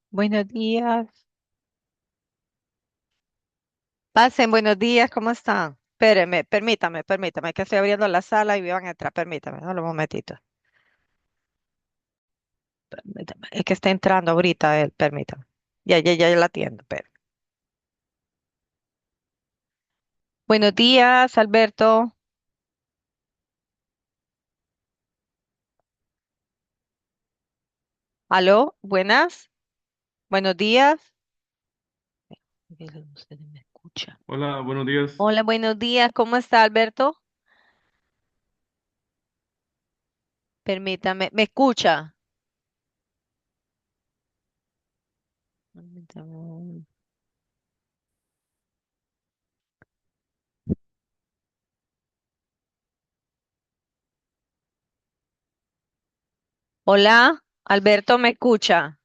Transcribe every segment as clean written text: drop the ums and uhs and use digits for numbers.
Buenos días. Pasen, buenos días, ¿cómo están? Espérenme, permítame, que estoy abriendo la sala y van a entrar. Permítame, solo un momentito. Permítame. Es que está entrando ahorita él, permítame. Ya la atiendo, pero. Buenos días, Alberto. ¿Aló? ¿Buenas? Buenos días. Usted me escucha. Hola, buenos días. Hola, buenos días, ¿cómo está, Alberto? Permítame, ¿me escucha? Permítame. Hola, Alberto, ¿me escucha?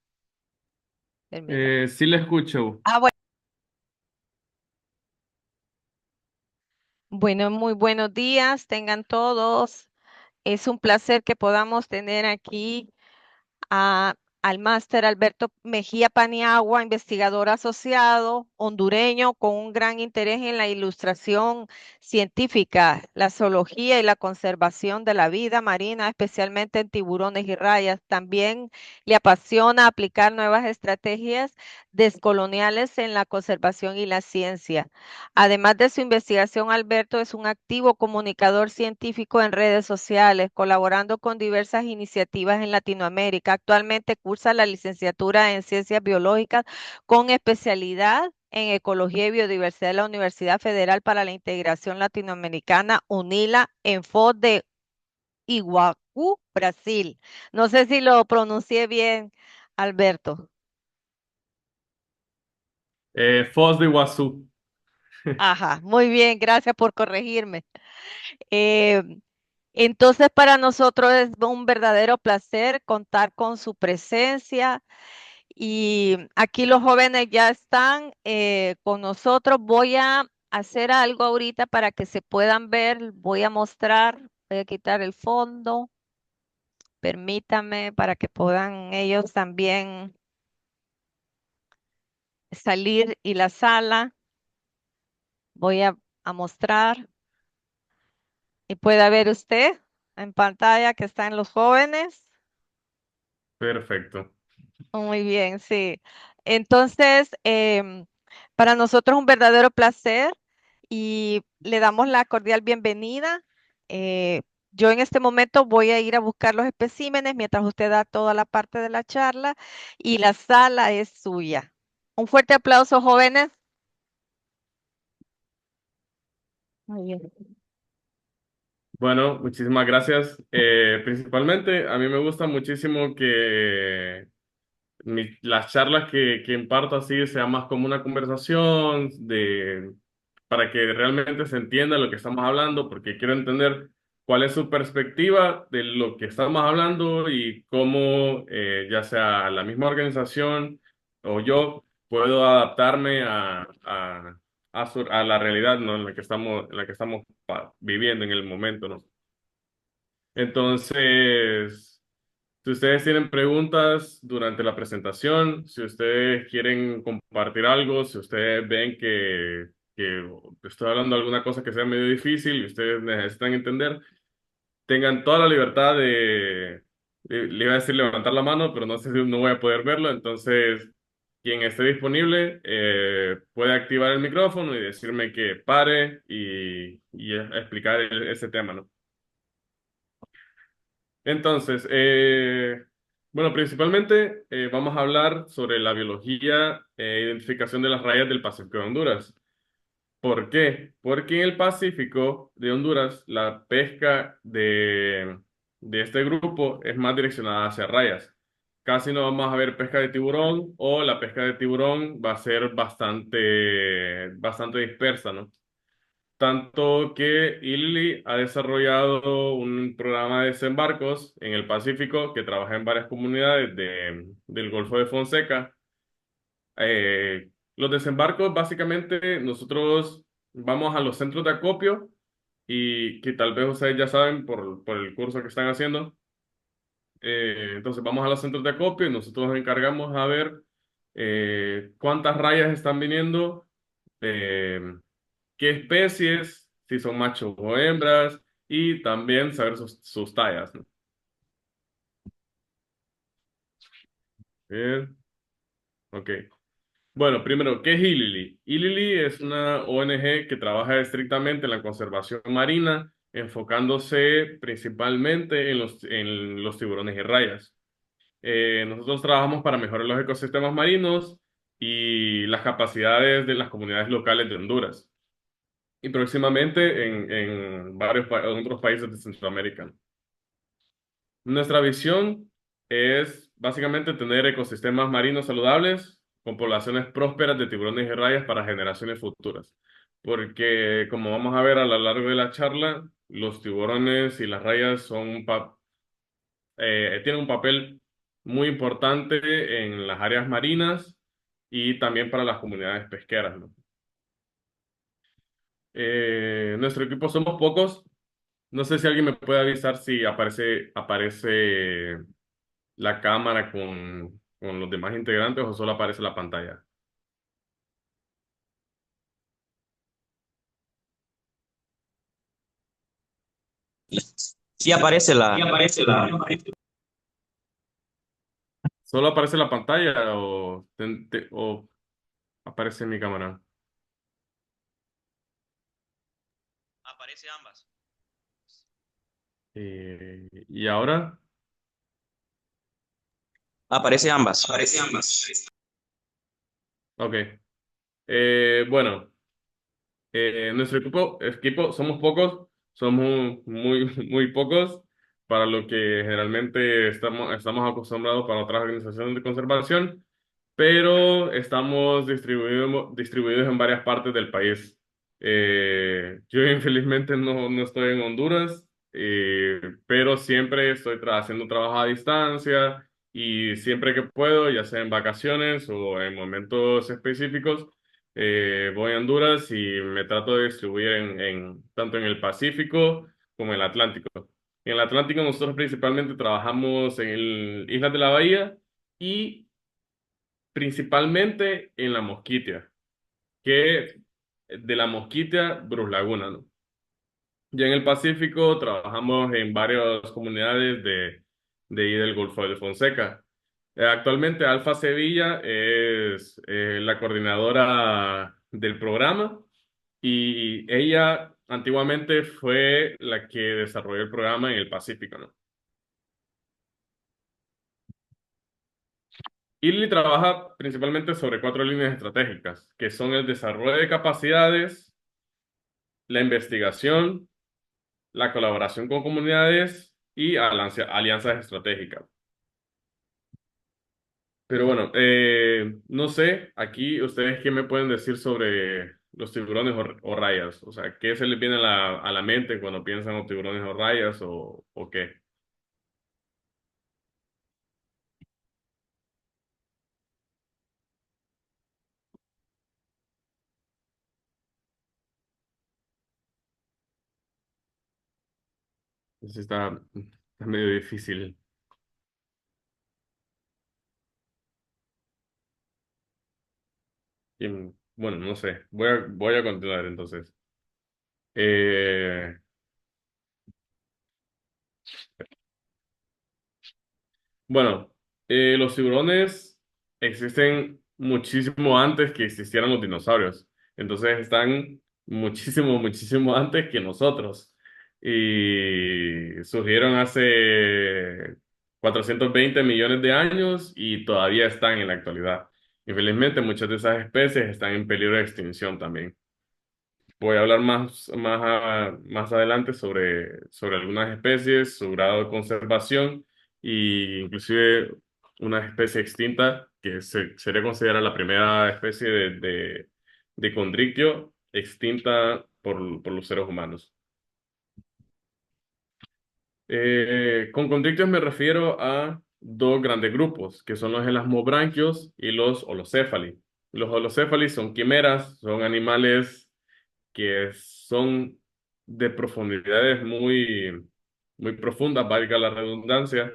Permítame. Sí le escucho. Ah, bueno, muy buenos días, tengan todos. Es un placer que podamos tener aquí al máster Alberto Mejía Paniagua, investigador asociado hondureño con un gran interés en la ilustración científica, la zoología y la conservación de la vida marina, especialmente en tiburones y rayas. También le apasiona aplicar nuevas estrategias descoloniales en la conservación y la ciencia. Además de su investigación, Alberto es un activo comunicador científico en redes sociales, colaborando con diversas iniciativas en Latinoamérica. Actualmente cursa la licenciatura en Ciencias Biológicas con especialidad en Ecología y Biodiversidad de la Universidad Federal para la Integración Latinoamericana, UNILA, en Foz de Iguazú, Brasil. No sé si lo pronuncié bien, Alberto. Foz de Iguazú. Ajá, muy bien, gracias por corregirme. Eh, Entonces, para nosotros es un verdadero placer contar con su presencia y aquí los jóvenes ya están con nosotros. Voy a hacer algo ahorita para que se puedan ver. Voy a mostrar, voy a quitar el fondo. Permítame para que puedan ellos también salir y la sala. Voy a mostrar y pueda ver usted en pantalla que están los jóvenes. Perfecto. Muy bien, sí. Entonces, para nosotros es un verdadero placer y le damos la cordial bienvenida. Yo en este momento voy a ir a buscar los especímenes mientras usted da toda la parte de la charla y la sala es suya. Un fuerte aplauso, jóvenes. Muy bien. Bueno, muchísimas gracias. Principalmente, a mí me gusta muchísimo que las charlas que imparto así sean más como una conversación para que realmente se entienda lo que estamos hablando, porque quiero entender cuál es su perspectiva de lo que estamos hablando y cómo, ya sea la misma organización o yo, puedo adaptarme a la realidad, ¿no? En la que estamos viviendo en el momento, ¿no? Entonces, si ustedes tienen preguntas durante la presentación, si ustedes quieren compartir algo, si ustedes ven que estoy hablando de alguna cosa que sea medio difícil y ustedes necesitan entender, tengan toda la libertad le iba a decir levantar la mano, pero no sé si no voy a poder verlo, entonces quien esté disponible puede activar el micrófono y decirme que pare y explicar ese tema, ¿no? Entonces, bueno, principalmente vamos a hablar sobre la biología e identificación de las rayas del Pacífico de Honduras. ¿Por qué? Porque en el Pacífico de Honduras la pesca de este grupo es más direccionada hacia rayas. Casi no vamos a ver pesca de tiburón o la pesca de tiburón va a ser bastante dispersa, ¿no? Tanto que ILLI ha desarrollado un programa de desembarcos en el Pacífico que trabaja en varias comunidades del Golfo de Fonseca. Los desembarcos, básicamente, nosotros vamos a los centros de acopio y que tal vez ustedes ya saben por el curso que están haciendo. Entonces vamos a los centros de acopio y nosotros nos encargamos a ver cuántas rayas están viniendo, eh, qué especies, si son machos o hembras, y también saber sus tallas, ¿no? Bien, ok. Bueno, primero, ¿qué es ILILI? ILILI es una ONG que trabaja estrictamente en la conservación marina, enfocándose principalmente en los tiburones y rayas. Nosotros trabajamos para mejorar los ecosistemas marinos y las capacidades de las comunidades locales de Honduras y próximamente en en otros países de Centroamérica. Nuestra visión es básicamente tener ecosistemas marinos saludables con poblaciones prósperas de tiburones y rayas para generaciones futuras. Porque, como vamos a ver a lo largo de la charla, los tiburones y las rayas tienen un papel muy importante en las áreas marinas y también para las comunidades pesqueras, ¿no? Nuestro equipo somos pocos. No sé si alguien me puede avisar si aparece la cámara con los demás integrantes o solo aparece la pantalla. Sí aparece ¿Solo aparece la pantalla o aparece mi cámara? aparece ambas. ¿Y ahora? Aparece ambas. Aparece ambas. Ok. Bueno. Nuestro equipo somos pocos, somos muy, muy pocos para lo que generalmente estamos acostumbrados para otras organizaciones de conservación, pero estamos distribuidos en varias partes del país. Yo infelizmente no estoy en Honduras, pero siempre estoy haciendo trabajo a distancia y siempre que puedo, ya sea en vacaciones o en momentos específicos, voy a Honduras y me trato de distribuir tanto en el Pacífico como en el Atlántico. En el Atlántico nosotros principalmente trabajamos en Islas de la Bahía y principalmente en la Mosquitia, que de la Mosquitia, Brus Laguna, ¿no? Ya en el Pacífico trabajamos en varias comunidades de ahí del Golfo de Fonseca. Actualmente Alfa Sevilla es la coordinadora del programa y ella antiguamente fue la que desarrolló el programa en el Pacífico, ¿no? ILLI trabaja principalmente sobre cuatro líneas estratégicas, que son el desarrollo de capacidades, la investigación, la colaboración con comunidades y alianzas estratégicas. Pero bueno, no sé, aquí ustedes qué me pueden decir sobre los tiburones o rayas. O sea, ¿qué se les viene a a la mente cuando piensan en tiburones o rayas o qué? Eso está medio difícil. Bueno, no sé, voy a continuar entonces. Eh, Bueno, los tiburones existen muchísimo antes que existieran los dinosaurios. Entonces están muchísimo, muchísimo antes que nosotros. Y surgieron hace 420 millones de años y todavía están en la actualidad. Infelizmente, muchas de esas especies están en peligro de extinción también. Voy a hablar más adelante sobre algunas especies, su grado de conservación y inclusive una especie extinta que sería considerada la primera especie de condrictio extinta por los seres humanos. Con condrictios me refiero a dos grandes grupos, que son los elasmobranquios y los holocéfali. Los holocéfali son quimeras, son animales que son de profundidades muy profundas, valga la redundancia,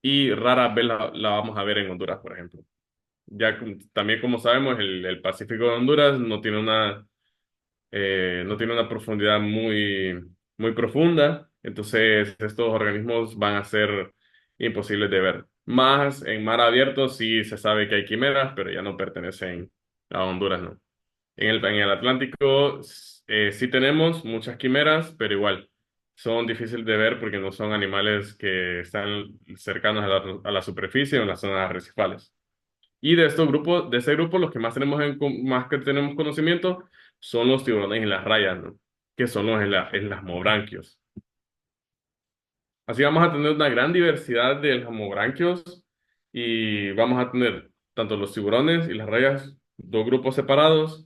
y rara vez la vamos a ver en Honduras, por ejemplo. también como sabemos, el Pacífico de Honduras no tiene una profundidad muy profunda, entonces estos organismos van a ser imposibles de ver. Más en mar abierto sí se sabe que hay quimeras, pero ya no pertenecen a Honduras, ¿no? En el Atlántico sí tenemos muchas quimeras, pero igual son difíciles de ver porque no son animales que están cercanos a la superficie o en las zonas arrecifales. Y de estos grupos, de ese grupo, los que más más que tenemos conocimiento son los tiburones en las rayas, ¿no? Que son los elasmobranquios. Así vamos a tener una gran diversidad de elasmobranquios y vamos a tener tanto los tiburones y las rayas, dos grupos separados,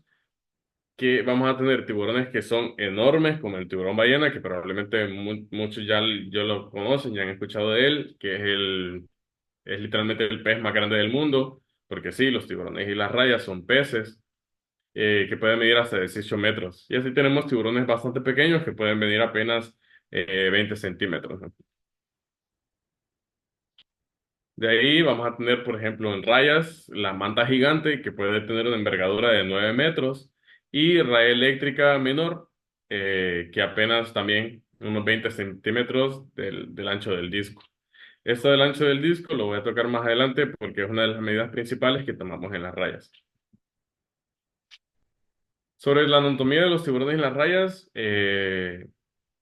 que vamos a tener tiburones que son enormes, como el tiburón ballena, que probablemente muchos ya lo conocen, ya han escuchado de él, que es literalmente el pez más grande del mundo, porque sí, los tiburones y las rayas son peces que pueden medir hasta 18 metros. Y así tenemos tiburones bastante pequeños que pueden medir apenas 20 centímetros, ¿no? De ahí vamos a tener, por ejemplo, en rayas, la manta gigante, que puede tener una envergadura de 9 metros, y raya eléctrica menor, que apenas también unos 20 centímetros del ancho del disco. Esto del ancho del disco lo voy a tocar más adelante porque es una de las medidas principales que tomamos en las rayas. Sobre la anatomía de los tiburones y las rayas, este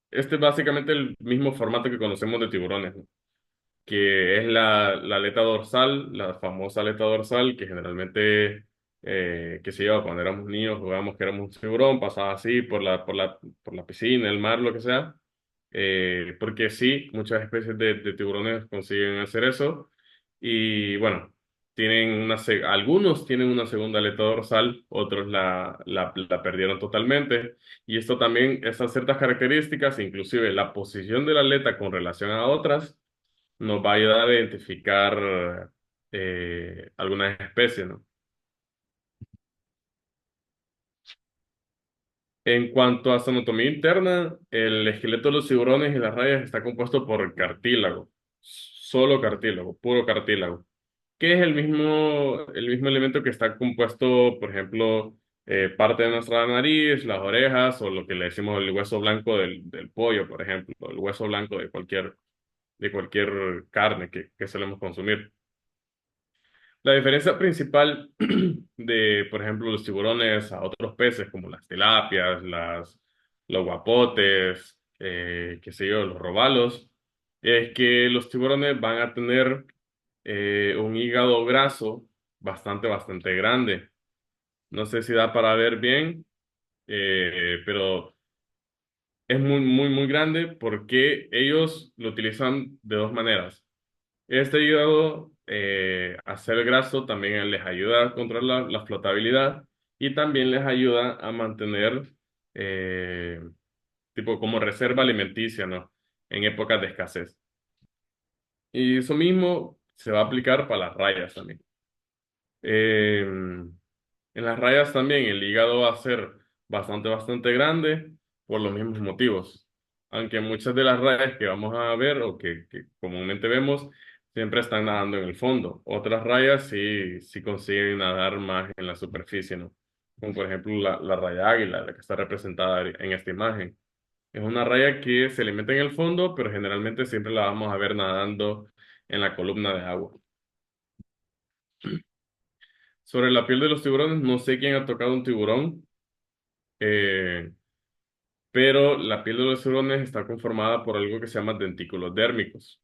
es básicamente el mismo formato que conocemos de tiburones, ¿no? Que es la aleta dorsal, la famosa aleta dorsal, que generalmente, qué sé yo, cuando éramos niños jugábamos que éramos un tiburón, pasaba así por la piscina, el mar, lo que sea. Porque sí, muchas especies de tiburones consiguen hacer eso. Y bueno, algunos tienen una segunda aleta dorsal, otros la perdieron totalmente. Y esto también, estas ciertas características, inclusive la posición de la aleta con relación a otras, nos va a ayudar a identificar algunas especies, ¿no? En cuanto a su anatomía interna, el esqueleto de los tiburones y las rayas está compuesto por cartílago, solo cartílago, puro cartílago, que es el mismo elemento que está compuesto, por ejemplo, parte de nuestra nariz, las orejas, o lo que le decimos el hueso blanco del pollo, por ejemplo, el hueso blanco de cualquier carne que solemos consumir. La diferencia principal de, por ejemplo, los tiburones a otros peces como las tilapias, los guapotes, qué sé yo, los robalos, es que los tiburones van a tener un hígado graso bastante grande. No sé si da para ver bien, pero es muy grande porque ellos lo utilizan de dos maneras. Este hígado, a ser graso, también les ayuda a controlar la flotabilidad y también les ayuda a mantener, eh, tipo, como reserva alimenticia, ¿no? En épocas de escasez. Y eso mismo se va a aplicar para las rayas también. En las rayas también el hígado va a ser bastante grande por los mismos motivos. Aunque muchas de las rayas que vamos a ver o que comúnmente vemos siempre están nadando en el fondo. Otras rayas sí consiguen nadar más en la superficie, ¿no? Como por ejemplo la raya águila, la que está representada en esta imagen. Es una raya que se alimenta en el fondo, pero generalmente siempre la vamos a ver nadando en la columna de agua. Sobre la piel de los tiburones, no sé quién ha tocado un tiburón, eh, pero la piel de los tiburones está conformada por algo que se llama dentículos dérmicos.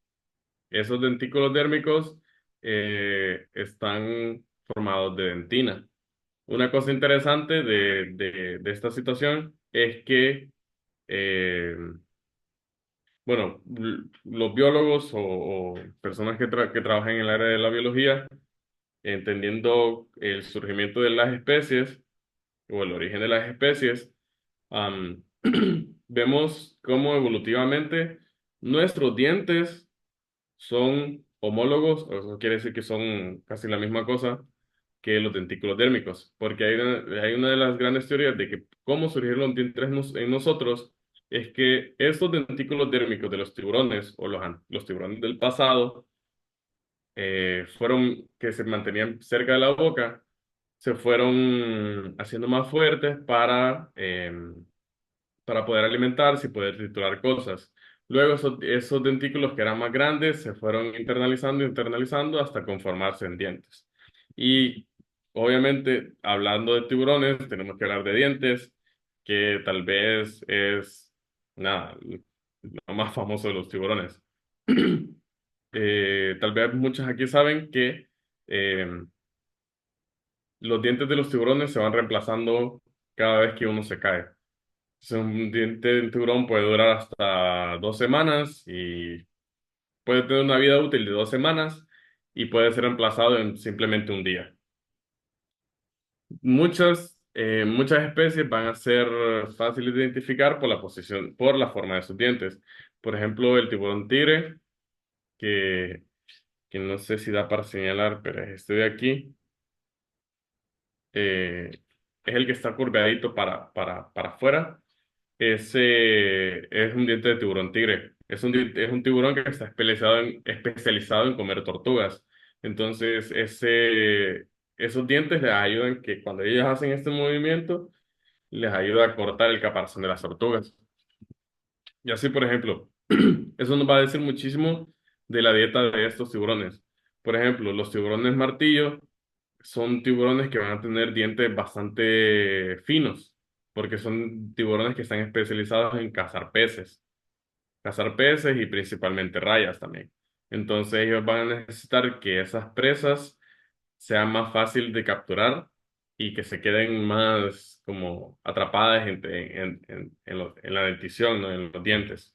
Esos dentículos dérmicos están formados de dentina. Una cosa interesante de esta situación es que, eh, bueno, los biólogos o personas que trabajan en el área de la biología, entendiendo el surgimiento de las especies o el origen de las especies, am, vemos cómo evolutivamente nuestros dientes son homólogos, o eso quiere decir que son casi la misma cosa que los dentículos dérmicos, porque hay una de las grandes teorías de que cómo surgieron los dientes en nosotros es que estos dentículos dérmicos de los tiburones o los tiburones del pasado que se mantenían cerca de la boca, se fueron haciendo más fuertes para poder alimentarse y poder triturar cosas. Luego esos dentículos que eran más grandes se fueron internalizando hasta conformarse en dientes. Y obviamente, hablando de tiburones, tenemos que hablar de dientes, que tal vez es, nada, lo más famoso de los tiburones. Tal vez muchos aquí saben que eh, los dientes de los tiburones se van reemplazando cada vez que uno se cae. Un diente de tiburón puede durar hasta 2 semanas y puede tener una vida útil de 2 semanas y puede ser reemplazado en simplemente un día. Muchas especies van a ser fáciles de identificar por la posición, por la forma de sus dientes. Por ejemplo, el tiburón tigre, que, que no sé si da para señalar, pero es este de aquí, eh, es el que está curveadito para afuera. Ese es un diente de tiburón tigre. Es un tiburón que está especializado en comer tortugas. Entonces, esos dientes les ayudan que cuando ellos hacen este movimiento, les ayuda a cortar el caparazón de las tortugas. Y así, por ejemplo, eso nos va a decir muchísimo de la dieta de estos tiburones. Por ejemplo, los tiburones martillo son tiburones que van a tener dientes bastante finos, porque son tiburones que están especializados en cazar peces y principalmente rayas también. Entonces ellos van a necesitar que esas presas sean más fácil de capturar y que se queden más como atrapadas en la dentición, ¿no? En los dientes.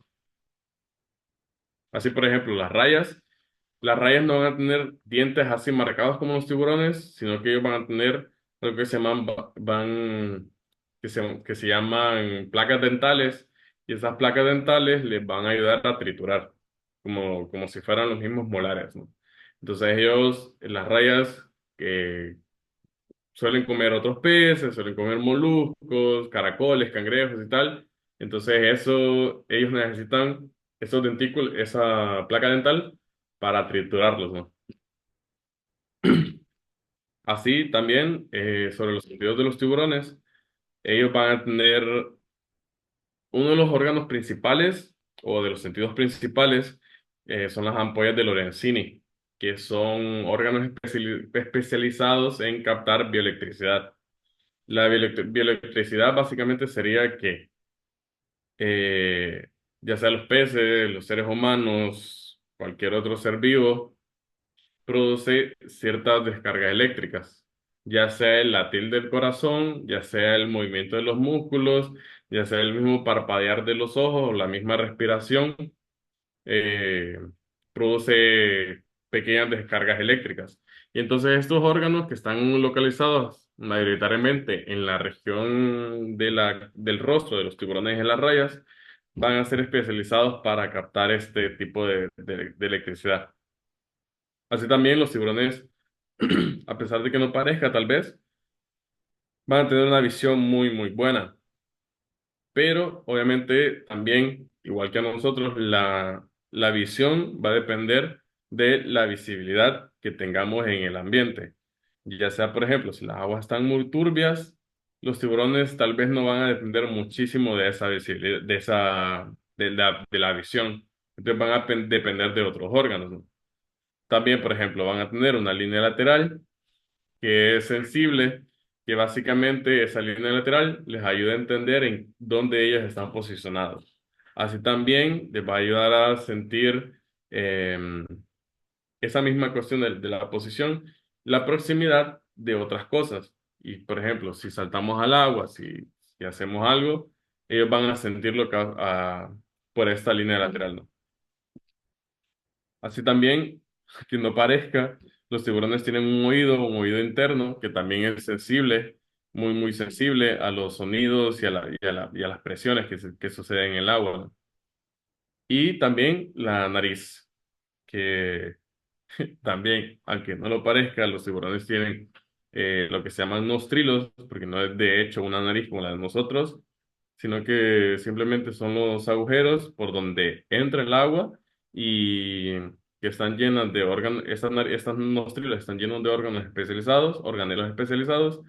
Así, por ejemplo, las rayas no van a tener dientes así marcados como los tiburones, sino que ellos van a tener lo que se llaman, que se llaman placas dentales, y esas placas dentales les van a ayudar a triturar, como si fueran los mismos molares, ¿no? Entonces las rayas, que suelen comer otros peces, suelen comer moluscos, caracoles, cangrejos y tal. Entonces ellos necesitan esos dentículos, esa placa dental para triturarlos, ¿no? Así también, sobre los sentidos de los tiburones, ellos van a tener uno de los órganos principales o de los sentidos principales, son las ampollas de Lorenzini, que son órganos especializados en captar bioelectricidad. La bioelectricidad básicamente sería que ya sea los peces, los seres humanos, cualquier otro ser vivo, produce ciertas descargas eléctricas, ya sea el latir del corazón, ya sea el movimiento de los músculos, ya sea el mismo parpadear de los ojos o la misma respiración, eh, produce pequeñas descargas eléctricas. Y entonces estos órganos que están localizados mayoritariamente en la región del rostro de los tiburones y las rayas, van a ser especializados para captar este tipo de electricidad. Así también los tiburones, a pesar de que no parezca tal vez, van a tener una visión muy, muy buena. Pero obviamente también, igual que a nosotros, la visión va a depender de la visibilidad que tengamos en el ambiente. Ya sea, por ejemplo, si las aguas están muy turbias, los tiburones tal vez no van a depender muchísimo de esa visibilidad, de la visión. Entonces van a depender de otros órganos, ¿no? También, por ejemplo, van a tener una línea lateral que es sensible, que básicamente esa línea lateral les ayuda a entender en dónde ellos están posicionados. Así también les va a ayudar a sentir, eh, esa misma cuestión de la posición, la proximidad de otras cosas. Y, por ejemplo, si saltamos al agua, si hacemos algo, ellos van a sentirlo por esta línea lateral, ¿no? Así también, que no parezca, los tiburones tienen un oído interno, que también es sensible, muy, muy sensible a los sonidos y a las presiones que suceden en el agua, ¿no? Y también la nariz, que también, aunque no lo parezca, los tiburones tienen, lo que se llaman nostrilos, porque no es de hecho una nariz como la de nosotros, sino que simplemente son los agujeros por donde entra el agua y que están llenas de órganos, estas nostrilas están llenas de órganos especializados, organelos especializados,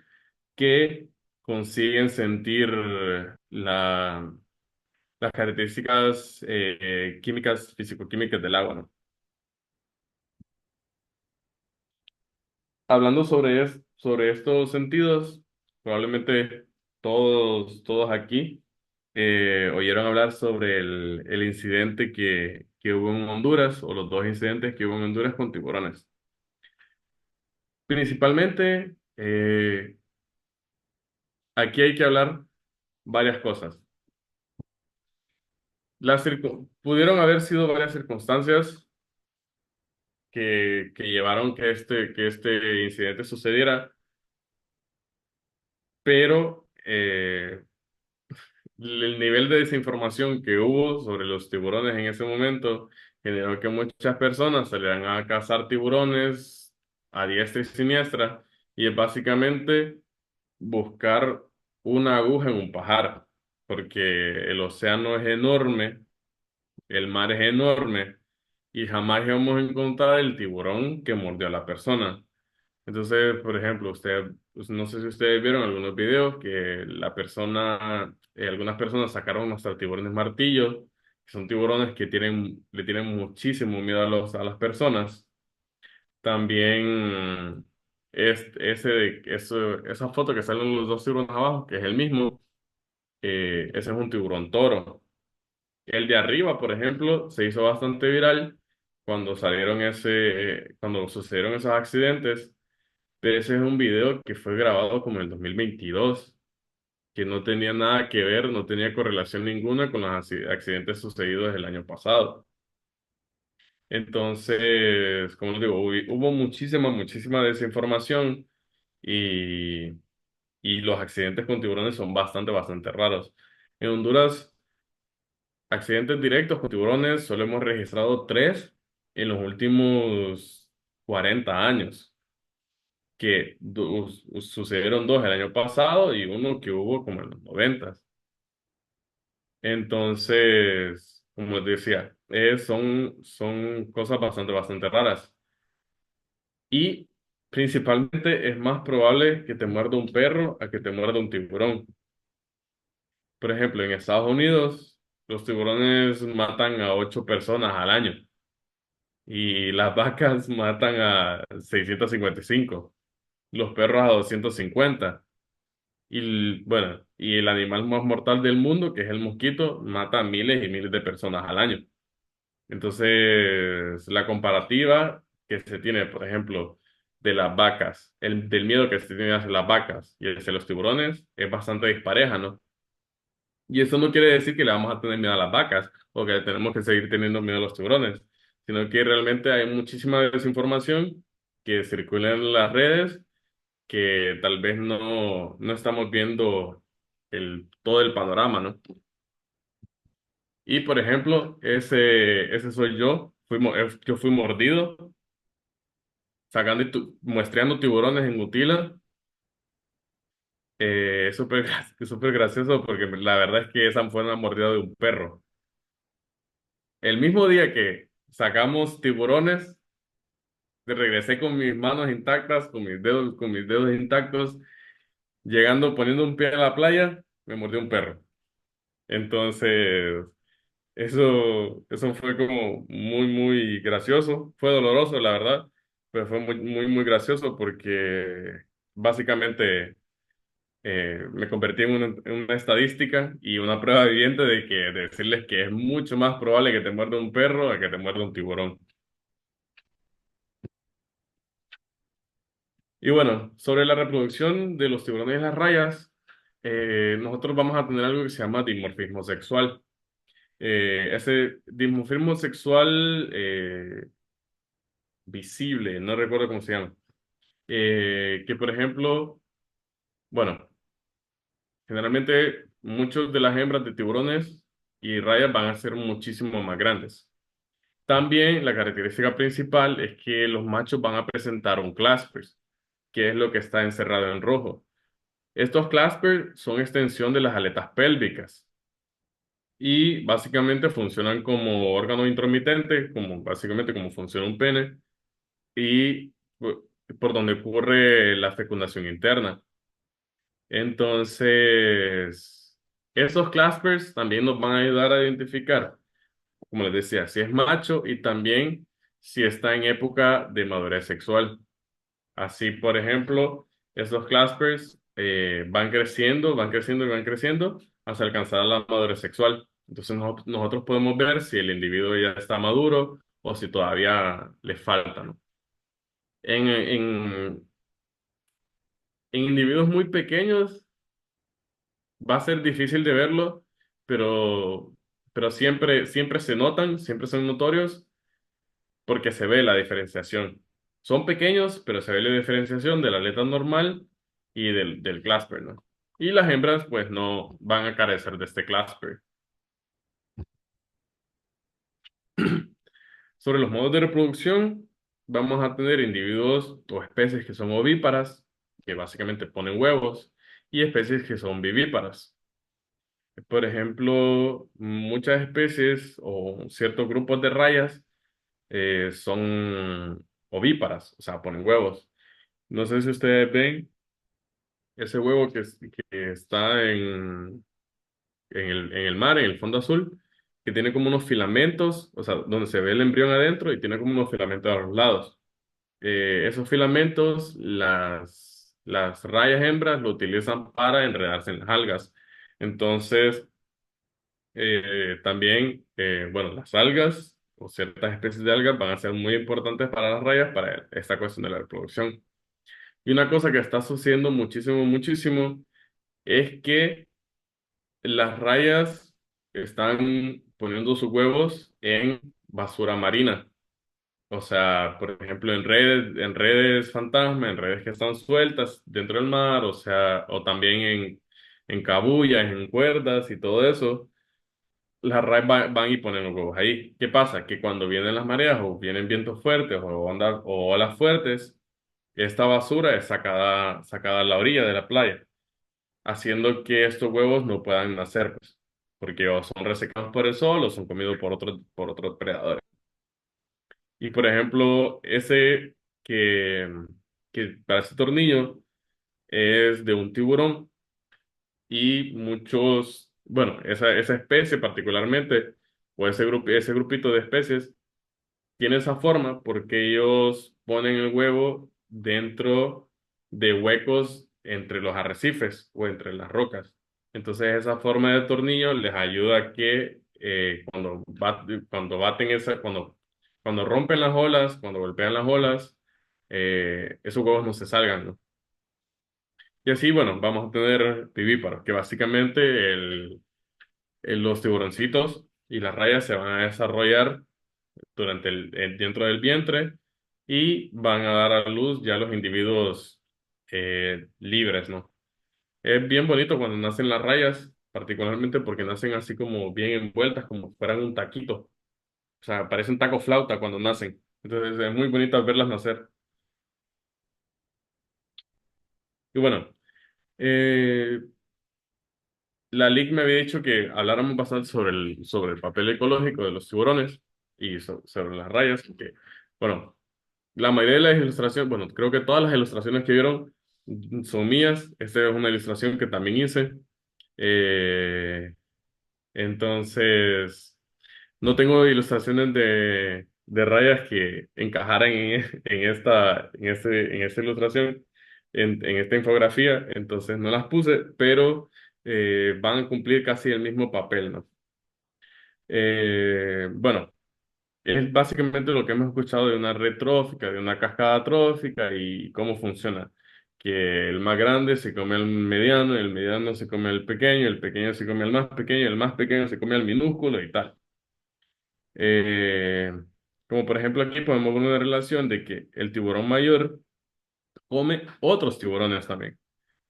que consiguen sentir la, las características químicas, físico-químicas del agua, ¿no? Hablando sobre estos sentidos, probablemente todos aquí oyeron hablar sobre el incidente que hubo en Honduras, o los dos incidentes que hubo en Honduras con tiburones. Principalmente, aquí hay que hablar varias cosas. Pudieron haber sido varias circunstancias que llevaron que este incidente sucediera, pero el nivel de desinformación que hubo sobre los tiburones en ese momento generó que muchas personas salieran a cazar tiburones a diestra y siniestra, y es básicamente buscar una aguja en un pajar, porque el océano es enorme, el mar es enorme, y jamás íbamos a encontrar el tiburón que mordió a la persona. Entonces, por ejemplo, pues, no sé si ustedes vieron algunos videos que algunas personas sacaron hasta tiburones martillos, que son tiburones que le tienen muchísimo miedo a las personas. También esa foto que salen los dos tiburones abajo, que es el mismo, ese es un tiburón toro. El de arriba, por ejemplo, se hizo bastante viral cuando sucedieron esos accidentes, pero ese es un video que fue grabado como en el 2022, que no tenía nada que ver, no tenía correlación ninguna con los accidentes sucedidos el año pasado. Entonces, como les digo, hubo muchísima desinformación, y, y los accidentes con tiburones son bastante raros. En Honduras, accidentes directos con tiburones solo hemos registrado tres en los últimos 40 años, que sucedieron dos el año pasado y uno que hubo como en los 90. Entonces, como les decía, son cosas bastante raras. Y principalmente es más probable que te muerda un perro a que te muerda un tiburón. Por ejemplo, en Estados Unidos, los tiburones matan a 8 personas al año, y las vacas matan a 655, los perros a 250. Bueno, y el animal más mortal del mundo, que es el mosquito, mata a miles y miles de personas al año. Entonces, la comparativa que se tiene, por ejemplo, de las vacas, del miedo que se tiene hacia las vacas y hacia los tiburones, es bastante dispareja, ¿no? Y eso no quiere decir que le vamos a tener miedo a las vacas o que tenemos que seguir teniendo miedo a los tiburones, sino que realmente hay muchísima desinformación que circula en las redes, que tal vez no estamos viendo todo el panorama, ¿no? Y por ejemplo, ese soy yo. Yo fui mordido, muestreando tiburones en Utila. Es súper es súper gracioso porque la verdad es que esa fue una mordida de un perro. El mismo día que sacamos tiburones, regresé con mis manos intactas, con mis dedos intactos, poniendo un pie en la playa, me mordió un perro. Entonces, eso fue como muy gracioso. Fue doloroso, la verdad, pero fue muy gracioso porque básicamente me convertí en una estadística y una prueba viviente de decirles que es mucho más probable que te muerda un perro a que te muerda un tiburón. Y bueno, sobre la reproducción de los tiburones y las rayas, nosotros vamos a tener algo que se llama dimorfismo sexual. Ese dimorfismo sexual visible, no recuerdo cómo se llama. Que por ejemplo, bueno, generalmente muchos de las hembras de tiburones y rayas van a ser muchísimo más grandes. También la característica principal es que los machos van a presentar un claspers, que es lo que está encerrado en rojo. Estos claspers son extensión de las aletas pélvicas, y básicamente funcionan como órgano intromitente, como básicamente como funciona un pene, y por donde ocurre la fecundación interna. Entonces, esos claspers también nos van a ayudar a identificar, como les decía, si es macho y también si está en época de madurez sexual. Así, por ejemplo, esos claspers van creciendo y van creciendo hasta alcanzar la madurez sexual. Entonces, nosotros podemos ver si el individuo ya está maduro o si todavía le falta, ¿no? En individuos muy pequeños va a ser difícil de verlo, pero, pero siempre se notan, siempre son notorios porque se ve la diferenciación. Son pequeños, pero se ve la diferenciación de la aleta normal y del clasper, ¿no? Y las hembras, pues, no van a carecer de este clasper. Sobre los modos de reproducción, vamos a tener individuos o especies que son ovíparas, que básicamente ponen huevos, y especies que son vivíparas. Por ejemplo, muchas especies o ciertos grupos de rayas son ovíparas, o sea, ponen huevos. No sé si ustedes ven ese huevo que está en el mar, en el fondo azul, que tiene como unos filamentos, o sea, donde se ve el embrión adentro y tiene como unos filamentos a los lados. Esos filamentos, las rayas hembras lo utilizan para enredarse en las algas. Entonces, también, bueno, las algas o ciertas especies de algas van a ser muy importantes para las rayas para esta cuestión de la reproducción. Y una cosa que está sucediendo muchísimo, muchísimo es que las rayas están poniendo sus huevos en basura marina. O sea, por ejemplo, en redes fantasma, en redes que están sueltas dentro del mar, o sea, o también en cabullas, en cuerdas y todo eso. Las rayas van y ponen los huevos ahí. ¿Qué pasa? Que cuando vienen las mareas o vienen vientos fuertes o olas fuertes, esta basura es sacada a la orilla de la playa, haciendo que estos huevos no puedan nacer, pues, porque o son resecados por el sol o son comidos por otros predadores. Y por ejemplo, que, que parece tornillo es de un tiburón y bueno, esa especie particularmente, o ese grupito de especies, tiene esa forma porque ellos ponen el huevo dentro de huecos entre los arrecifes o entre las rocas. Entonces esa forma de tornillo les ayuda a que cuando baten cuando rompen las olas, cuando golpean las olas, esos huevos no se salgan, ¿no? Y así, bueno, vamos a tener vivíparos, que básicamente los tiburoncitos y las rayas se van a desarrollar dentro del vientre y van a dar a luz ya los individuos libres, ¿no? Es bien bonito cuando nacen las rayas, particularmente porque nacen así como bien envueltas, como si fueran un taquito. O sea, parecen taco flauta cuando nacen. Entonces es muy bonito verlas nacer. Y bueno, eh, la LIC me había dicho que habláramos bastante sobre el papel ecológico de los tiburones y sobre las rayas, que, bueno, la mayoría de las ilustraciones, bueno, creo que todas las ilustraciones que vieron son mías. Esta es una ilustración que también hice. Eh, entonces, no tengo ilustraciones de rayas que encajaran en esta ilustración, en esta infografía. Entonces, no las puse, pero van a cumplir casi el mismo papel, ¿no? Bueno. Es básicamente lo que hemos escuchado de una red trófica, de una cascada trófica y cómo funciona. Que el más grande se come al mediano, el mediano se come al pequeño, el pequeño se come al más pequeño, el más pequeño se come al minúsculo y tal. Eh, Como por ejemplo aquí podemos ver una relación de que el tiburón mayor come otros tiburones también.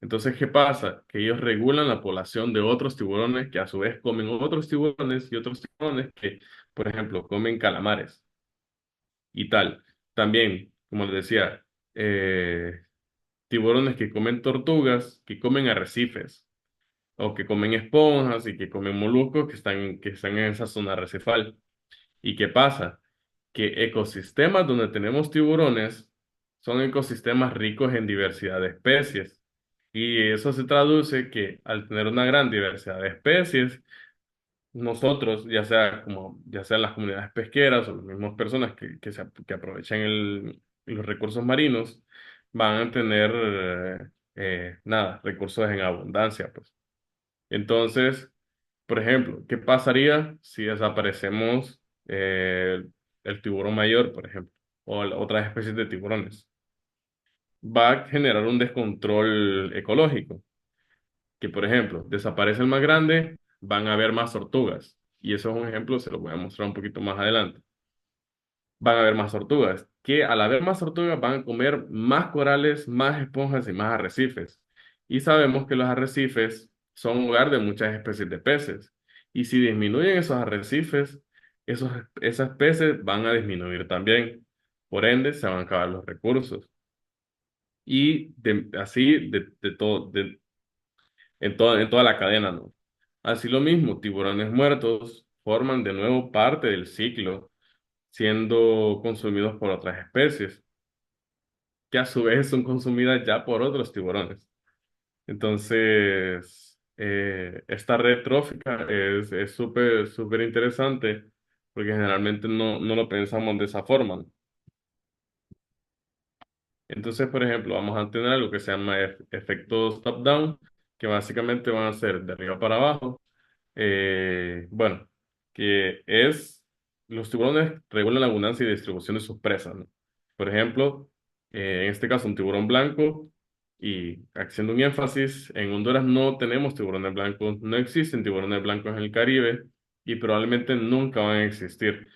Entonces, ¿qué pasa? Que ellos regulan la población de otros tiburones que a su vez comen otros tiburones y otros tiburones que, por ejemplo, comen calamares y tal. También, como les decía, tiburones que comen tortugas, que comen arrecifes. o que comen esponjas y que comen moluscos que están en esa zona arrecifal. ¿Y qué pasa? Que ecosistemas donde tenemos tiburones son ecosistemas ricos en diversidad de especies. Y eso se traduce que al tener una gran diversidad de especies, nosotros, ya sean las comunidades pesqueras o las mismas personas que aprovechan los recursos marinos, van a tener, recursos en abundancia, pues. Entonces, por ejemplo, ¿qué pasaría si desaparecemos el tiburón mayor, por ejemplo, o otras especies de tiburones? Va a generar un descontrol ecológico, que por ejemplo, desaparece el más grande, van a haber más tortugas. Y eso es un ejemplo, se lo voy a mostrar un poquito más adelante. Van a haber más tortugas, que al haber más tortugas van a comer más corales, más esponjas y más arrecifes. Y sabemos que los arrecifes son hogar de muchas especies de peces. Y si disminuyen esos arrecifes, esas peces van a disminuir también. Por ende, se van a acabar los recursos. Y así de todo, en toda la cadena, ¿no? Así lo mismo, tiburones muertos forman de nuevo parte del ciclo, siendo consumidos por otras especies, que a su vez son consumidas ya por otros tiburones. Entonces, esta red trófica es súper interesante, porque generalmente no lo pensamos de esa forma, ¿no? Entonces, por ejemplo, vamos a tener algo que se llama efectos top-down, que básicamente van a ser de arriba para abajo. Bueno, que es los tiburones regulan la abundancia y distribución de sus presas, ¿no? Por ejemplo, en este caso un tiburón blanco, y haciendo un énfasis, en Honduras no tenemos tiburones blancos, no existen tiburones blancos en el Caribe y probablemente nunca van a existir,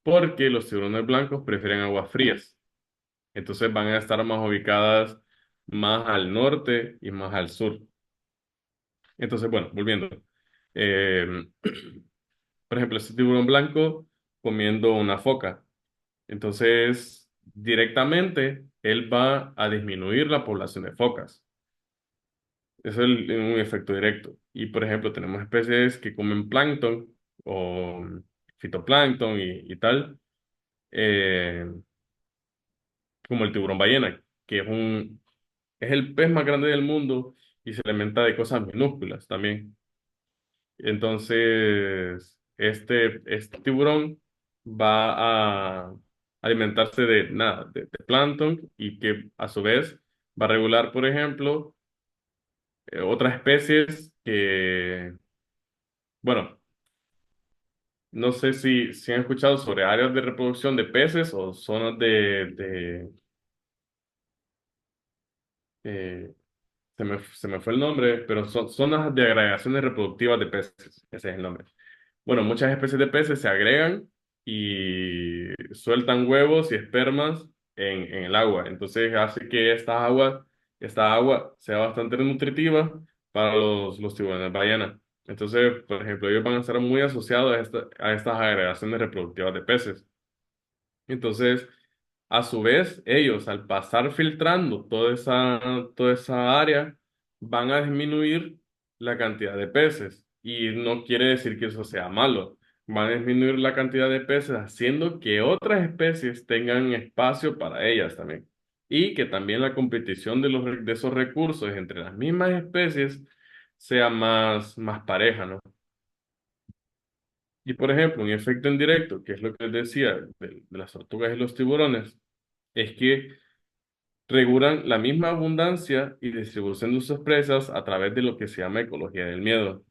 porque los tiburones blancos prefieren aguas frías. Entonces van a estar más ubicadas más al norte y más al sur. Entonces, bueno, volviendo. Eh, por ejemplo, este tiburón blanco comiendo una foca. Entonces, directamente, él va a disminuir la población de focas. Eso es un efecto directo. Y, por ejemplo, tenemos especies que comen plancton o fitoplancton y tal, eh, como el tiburón ballena, que es el pez más grande del mundo y se alimenta de cosas minúsculas también. Entonces, este tiburón va a alimentarse de nada, de plancton y que a su vez va a regular, por ejemplo, otras especies que, bueno, no sé si han escuchado sobre áreas de reproducción de peces o zonas eh, se me fue el nombre, pero son zonas de agregaciones reproductivas de peces, ese es el nombre. Bueno, muchas especies de peces se agregan y sueltan huevos y espermas en el agua. Entonces hace que esta agua sea bastante nutritiva para los tiburones ballena. Entonces, por ejemplo, ellos van a estar muy asociados a estas agregaciones reproductivas de peces. Entonces, a su vez, ellos al pasar filtrando toda esa área, van a disminuir la cantidad de peces. Y no quiere decir que eso sea malo. Van a disminuir la cantidad de peces, haciendo que otras especies tengan espacio para ellas también. Y que también la competición de esos recursos entre las mismas especies sea más pareja, ¿no? Y por ejemplo, un efecto indirecto, que es lo que les decía de las tortugas y los tiburones, es que regulan la misma abundancia y distribución de sus presas a través de lo que se llama ecología del miedo.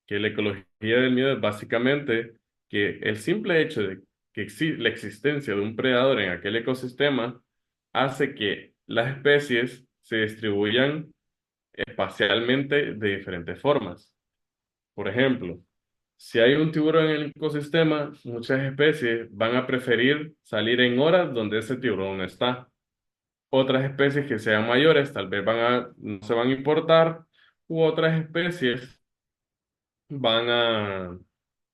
Que la ecología del miedo es básicamente que el simple hecho de que la existencia de un predador en aquel ecosistema hace que las especies se distribuyan espacialmente de diferentes formas. Por ejemplo, si hay un tiburón en el ecosistema, muchas especies van a preferir salir en horas donde ese tiburón no está. Otras especies que sean mayores tal vez no se van a importar, u otras especies van a,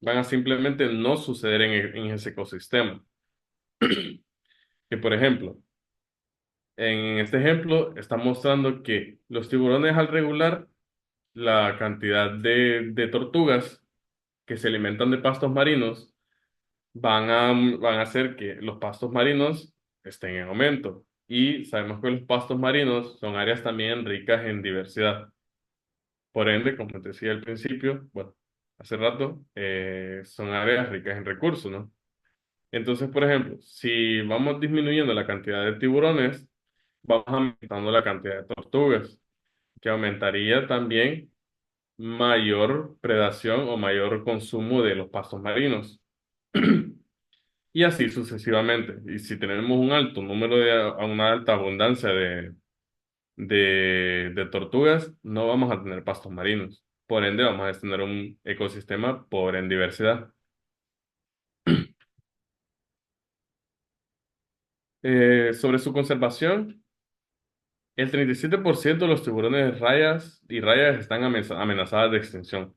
van a simplemente no suceder en ese ecosistema. Que por ejemplo, en este ejemplo está mostrando que los tiburones al regular la cantidad de tortugas que se alimentan de pastos marinos van a hacer que los pastos marinos estén en aumento. Y sabemos que los pastos marinos son áreas también ricas en diversidad. Por ende, como te decía al principio, bueno, hace rato, son áreas ricas en recursos, ¿no? Entonces, por ejemplo, si vamos disminuyendo la cantidad de tiburones, vamos aumentando la cantidad de tortugas, que aumentaría también mayor predación o mayor consumo de los pastos marinos. Y así sucesivamente. Y si tenemos un alto número una alta abundancia de tortugas, no vamos a tener pastos marinos. Por ende, vamos a tener un ecosistema pobre en diversidad. Sobre su conservación, el 37% de los tiburones rayas y rayas están amenazadas de extinción.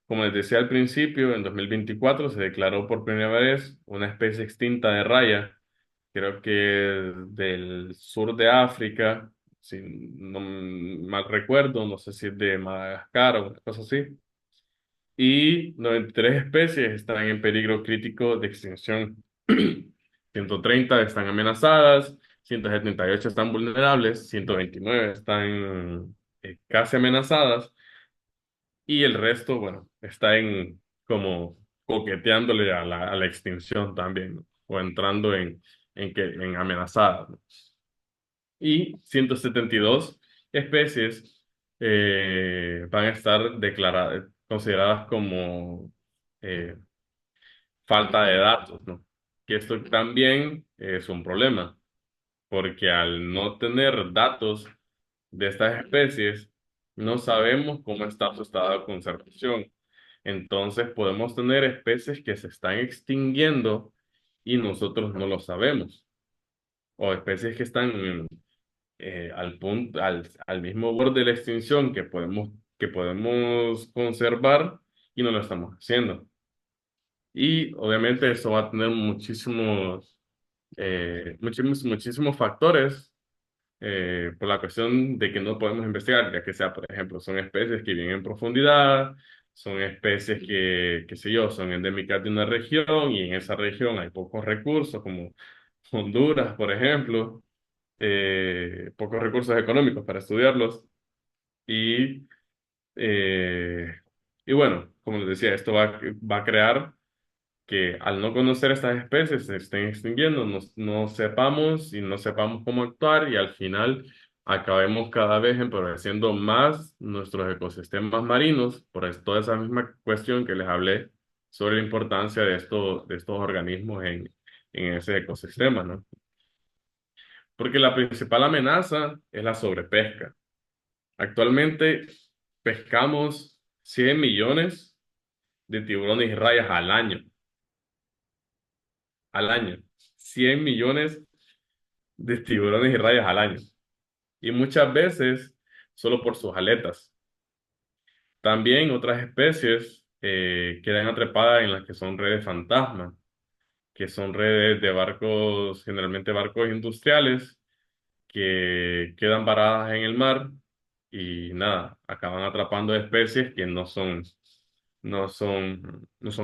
Como les decía al principio, en 2024 se declaró por primera vez una especie extinta de raya, creo que del sur de África, si no mal recuerdo, no sé si es de Madagascar o una cosa así. Y 93 especies están en peligro crítico de extinción. 130 están amenazadas, 178 están vulnerables, 129 están casi amenazadas y el resto, bueno, está en como coqueteándole a la extinción también, ¿no? O entrando en amenazadas, ¿no? Y 172 especies van a estar declaradas, consideradas como eh, falta de datos, ¿no? Que esto también es un problema, porque al no tener datos de estas especies, no sabemos cómo está su estado de conservación. Entonces podemos tener especies que se están extinguiendo y nosotros no lo sabemos, o especies que están al punto, al mismo borde de la extinción que podemos conservar y no lo estamos haciendo. Y obviamente eso va a tener muchísimos factores por la cuestión de que no podemos investigar, ya que sea, por ejemplo, son especies que viven en profundidad, son especies que, qué sé yo, son endémicas de una región y en esa región hay pocos recursos, como Honduras, por ejemplo, pocos recursos económicos para estudiarlos y, eh, y bueno, como les decía, esto va a crear que al no conocer estas especies se estén extinguiendo, no sepamos y no sepamos cómo actuar y al final acabemos cada vez empobreciendo más nuestros ecosistemas marinos por toda esa misma cuestión que les hablé sobre la importancia de estos organismos en ese ecosistema, ¿no? Porque la principal amenaza es la sobrepesca. Actualmente pescamos 100 millones de tiburones y rayas al año. 100 millones de tiburones y rayas al año. Y muchas veces solo por sus aletas. También otras especies quedan atrapadas en las que son redes fantasma, que son redes de barcos, generalmente barcos industriales, que quedan varadas en el mar y nada, acaban atrapando especies que no son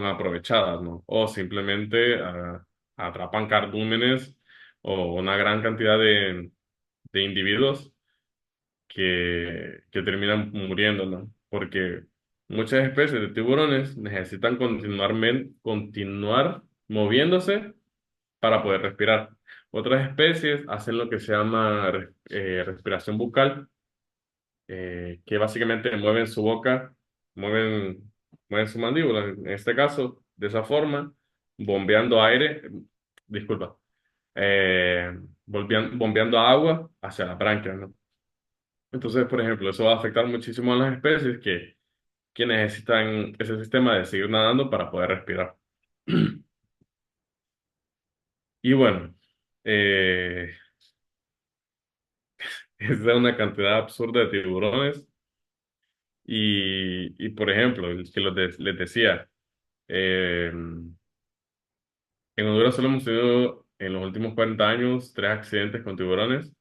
aprovechadas, ¿no? O simplemente atrapan cardúmenes o una gran cantidad de individuos que terminan muriendo, ¿no? Porque muchas especies de tiburones necesitan continuar moviéndose para poder respirar. Otras especies hacen lo que se llama respiración bucal, que básicamente mueven su boca, mueven, mueven su mandíbula, en este caso, de esa forma, bombeando aire, disculpa, bombeando agua hacia las branquias, ¿no? Entonces, por ejemplo, eso va a afectar muchísimo a las especies que necesitan ese sistema de seguir nadando para poder respirar. Y bueno, eh, es de una cantidad absurda de tiburones. Y por ejemplo, el que les decía, en Honduras solo hemos tenido en los últimos 40 años 3 accidentes con tiburones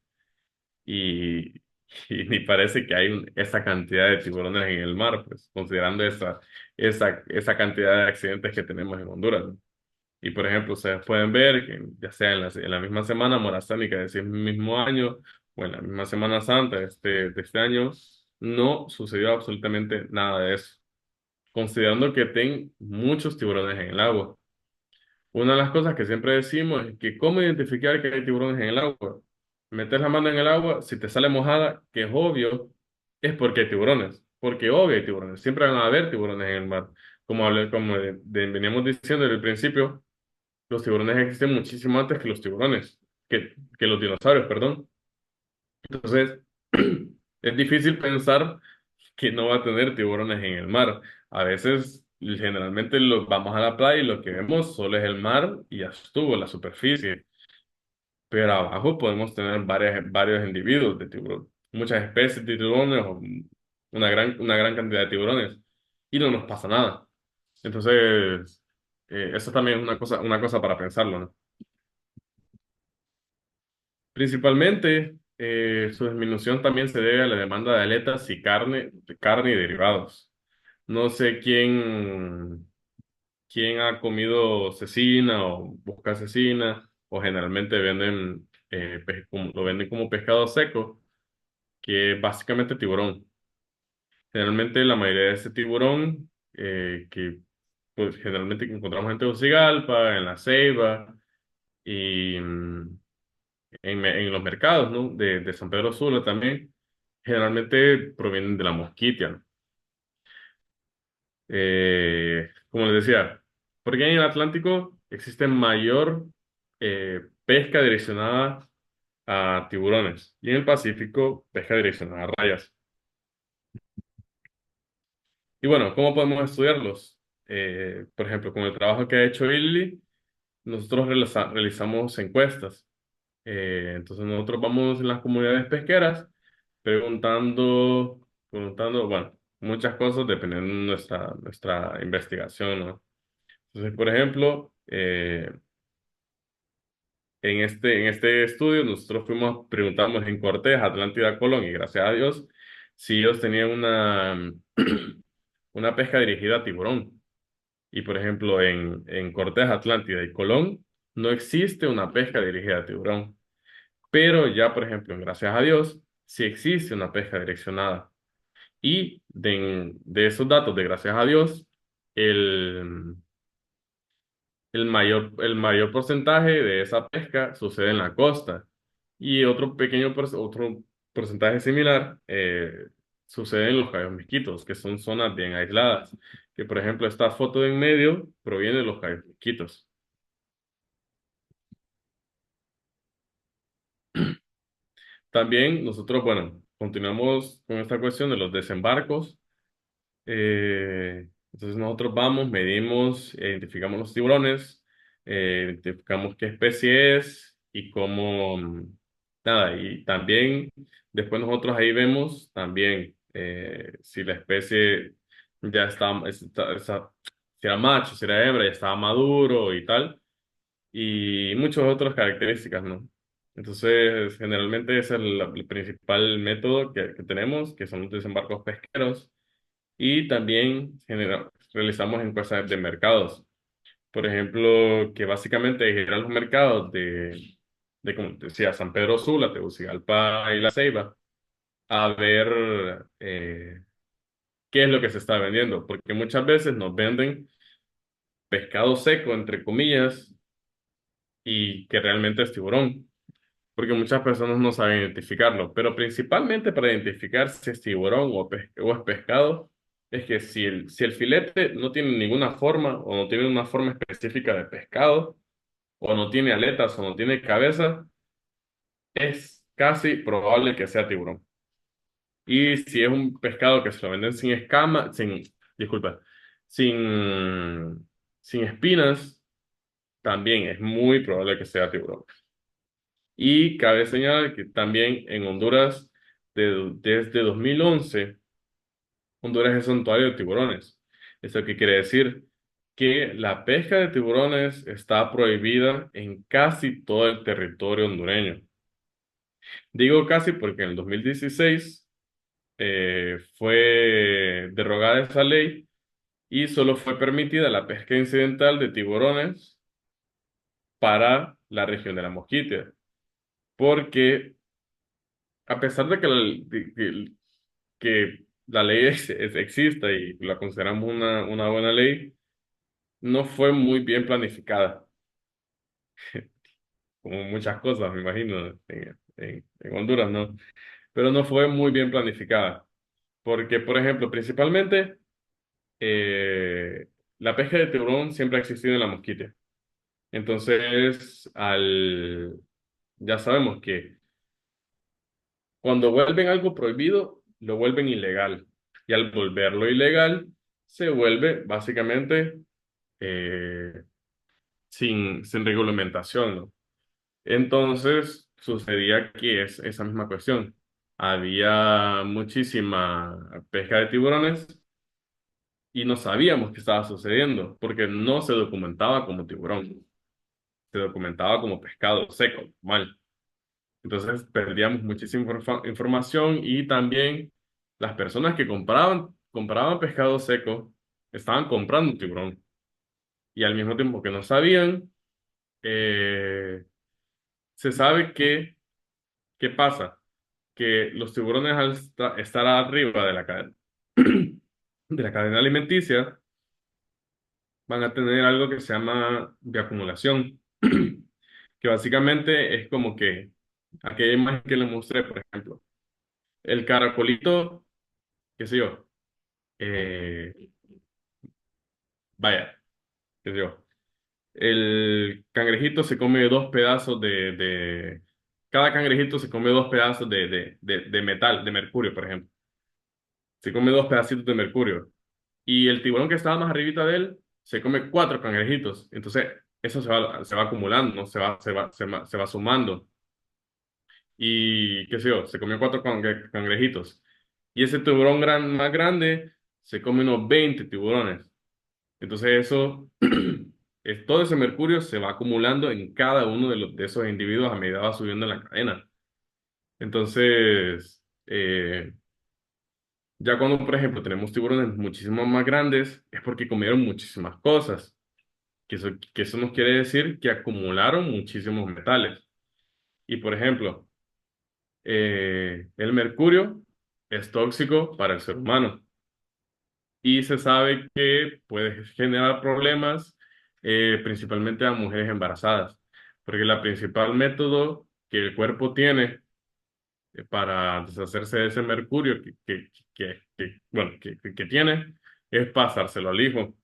y ni parece que hay esa cantidad de tiburones en el mar, pues, considerando esa cantidad de accidentes que tenemos en Honduras, ¿no? Y por ejemplo, ustedes pueden ver que ya sea en la misma semana morazánica de ese mismo año o en la misma Semana Santa de este año, no sucedió absolutamente nada de eso, considerando que ten muchos tiburones en el agua. Una de las cosas que siempre decimos es que cómo identificar que hay tiburones en el agua. Metes la mano en el agua, si te sale mojada, que es obvio, es porque hay tiburones. Porque obvio hay tiburones. Siempre van a haber tiburones en el mar. Como veníamos diciendo desde el principio, los tiburones existen muchísimo antes que los tiburones, que los dinosaurios, perdón. Entonces, es difícil pensar que no va a tener tiburones en el mar. A veces, generalmente, vamos a la playa y lo que vemos solo es el mar y ya estuvo, la superficie. Pero abajo podemos tener varios individuos de tiburón, muchas especies de tiburones o una gran cantidad de tiburones y no nos pasa nada. Entonces, eso también es una cosa para pensarlo, ¿no? Principalmente, su disminución también se debe a la demanda de aletas y carne y derivados. No sé quién ha comido cecina o busca cecina, o generalmente venden, lo venden como pescado seco, que es básicamente tiburón. Generalmente la mayoría de ese tiburón, que pues, generalmente encontramos en Tegucigalpa, en La Ceiba y en los mercados, ¿no? De San Pedro Sula también, generalmente provienen de la mosquitia, ¿no? Como les decía, porque en el Atlántico existe mayor pesca direccionada a tiburones y en el Pacífico pesca direccionada a rayas. Y bueno, ¿cómo podemos estudiarlos? Por ejemplo, con el trabajo que ha hecho Illy, nosotros realizamos encuestas. Entonces nosotros vamos en las comunidades pesqueras preguntando, bueno, muchas cosas dependiendo de nuestra investigación, ¿no? Entonces, por ejemplo, en este estudio nosotros preguntamos en Cortés, Atlántida, Colón, y gracias a Dios, si ellos tenían una pesca dirigida a tiburón. Y por ejemplo, en Cortés, Atlántida y Colón no existe una pesca dirigida a tiburón. Pero ya, por ejemplo, en gracias a Dios, sí existe una pesca direccionada. Y de esos datos, de gracias a Dios, el, el mayor porcentaje de esa pesca sucede en la costa. Y otro porcentaje similar sucede en los Cayos Misquitos, que son zonas bien aisladas. Que, por ejemplo, esta foto de en medio proviene de los Cayos Misquitos. También nosotros, bueno, continuamos con esta cuestión de los desembarcos. Entonces nosotros vamos, medimos, identificamos los tiburones, identificamos qué especie es y cómo, nada, y también después nosotros ahí vemos también si la especie ya si era macho, si era hembra, ya estaba maduro y tal, y muchas otras características, ¿no? Entonces, generalmente ese es el principal método que tenemos, que son los desembarcos pesqueros y también realizamos encuestas de mercados. Por ejemplo, que básicamente ir a los mercados como te decía, San Pedro Sula, Tegucigalpa y La Ceiba, a ver qué es lo que se está vendiendo. Porque muchas veces nos venden pescado seco, entre comillas, y que realmente es tiburón. Porque muchas personas no saben identificarlo, pero principalmente para identificar si es tiburón o es pescado, es que si el filete no tiene ninguna forma o no tiene una forma específica de pescado, o no tiene aletas o no tiene cabeza, es casi probable que sea tiburón. Y si es un pescado que se lo venden sin escama, disculpa, sin espinas, también es muy probable que sea tiburón. Y cabe señalar que también en Honduras, desde 2011, Honduras es santuario de tiburones. ¿Eso qué quiere decir? Que la pesca de tiburones está prohibida en casi todo el territorio hondureño. Digo casi porque en el 2016 fue derogada esa ley y solo fue permitida la pesca incidental de tiburones para la región de la Mosquitia, porque a pesar de que que la ley exista y la consideramos una buena ley, no fue muy bien planificada, como muchas cosas, me imagino, en Honduras, ¿no? Pero no fue muy bien planificada, porque, por ejemplo, principalmente, la pesca de tiburón siempre ha existido en la Mosquitia. Entonces, ya sabemos que cuando vuelven algo prohibido, lo vuelven ilegal. Y al volverlo ilegal, se vuelve básicamente eh, sin regulamentación, ¿no? Entonces, sucedía que es esa misma cuestión. Había muchísima pesca de tiburones y no sabíamos qué estaba sucediendo porque no se documentaba como tiburón, se documentaba como pescado seco, mal. Entonces perdíamos muchísima información y también las personas que compraban pescado seco estaban comprando tiburón y al mismo tiempo que no sabían, eh, se sabe que, ¿qué pasa? Que los tiburones al estar arriba de la cadena, de la cadena alimenticia van a tener algo que se llama bioacumulación, que básicamente es como que aquella imagen que le mostré, por ejemplo, el caracolito, qué sé yo, eh, vaya, qué sé yo, el cangrejito se come dos pedazos cada cangrejito se come dos pedazos de metal, de mercurio, por ejemplo, se come dos pedacitos de mercurio, y el tiburón que estaba más arribita de él se come cuatro cangrejitos, entonces eso se va acumulando, ¿no? Se va sumando. Y qué sé yo, se comió cuatro cangrejitos. Y ese tiburón más grande se come unos 20 tiburones. Entonces eso, todo ese mercurio se va acumulando en cada uno de esos individuos a medida que va subiendo en la cadena. Entonces, ya cuando, por ejemplo, tenemos tiburones muchísimo más grandes, es porque comieron muchísimas cosas. Que eso nos quiere decir que acumularon muchísimos metales. Y, por ejemplo, el mercurio es tóxico para el ser humano y se sabe que puede generar problemas principalmente a mujeres embarazadas, porque la principal método que el cuerpo tiene para deshacerse de ese mercurio bueno, que tiene es pasárselo al hijo.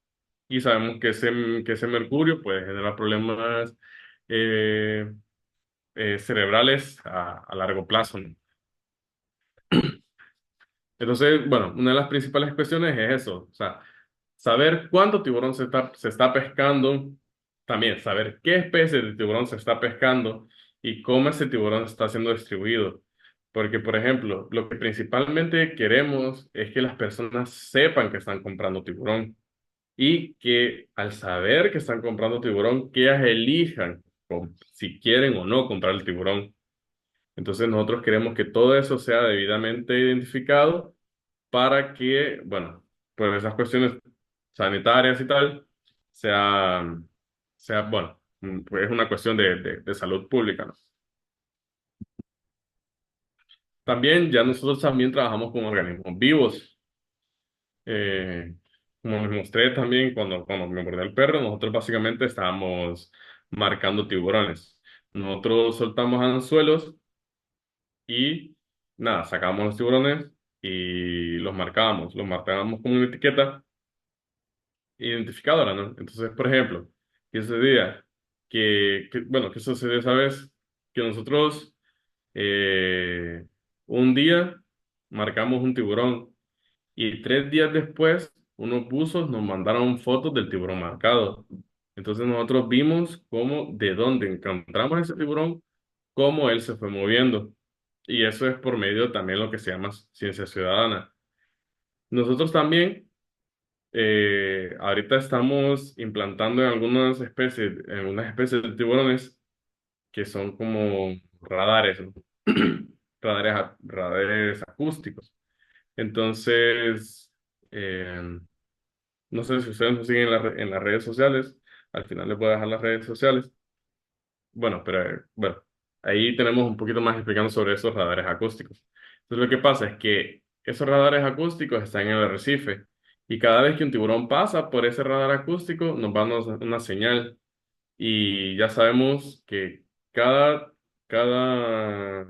Y sabemos que ese mercurio puede generar problemas eh, cerebrales a largo plazo, ¿no? Entonces, bueno, una de las principales cuestiones es eso, o sea, saber cuánto tiburón se está pescando, también saber qué especie de tiburón se está pescando y cómo ese tiburón está siendo distribuido. Porque, por ejemplo, lo que principalmente queremos es que las personas sepan que están comprando tiburón y que al saber que están comprando tiburón, que ellas elijan si quieren o no comprar el tiburón. Entonces, nosotros queremos que todo eso sea debidamente identificado para que, bueno, pues esas cuestiones sanitarias y tal, sea, bueno, pues es una cuestión de salud pública, ¿no? También ya nosotros también trabajamos con organismos vivos. Eh, Como les mostré también cuando me mordió el perro, nosotros básicamente estábamos marcando tiburones. Nosotros soltamos anzuelos y nada, sacábamos los tiburones y los marcábamos con una etiqueta identificadora, ¿no? Entonces, por ejemplo, que ese día bueno, que sucedió esa vez que nosotros eh, un día marcamos un tiburón y 3 días después unos buzos nos mandaron fotos del tiburón marcado. Entonces nosotros vimos de dónde encontramos ese tiburón, cómo él se fue moviendo. Y eso es por medio también lo que se llama ciencia ciudadana. Nosotros también ahorita estamos implantando en unas especies de tiburones que son como radares, ¿no? radares acústicos. Entonces, eh, no sé si ustedes nos siguen en las redes sociales. Al final les voy a dejar las redes sociales. Bueno, pero bueno, ahí tenemos un poquito más explicando sobre esos radares acústicos. Entonces, lo que pasa es que esos radares acústicos están en el arrecife y cada vez que un tiburón pasa por ese radar acústico, nos va a dar una señal y ya sabemos que cada, cada,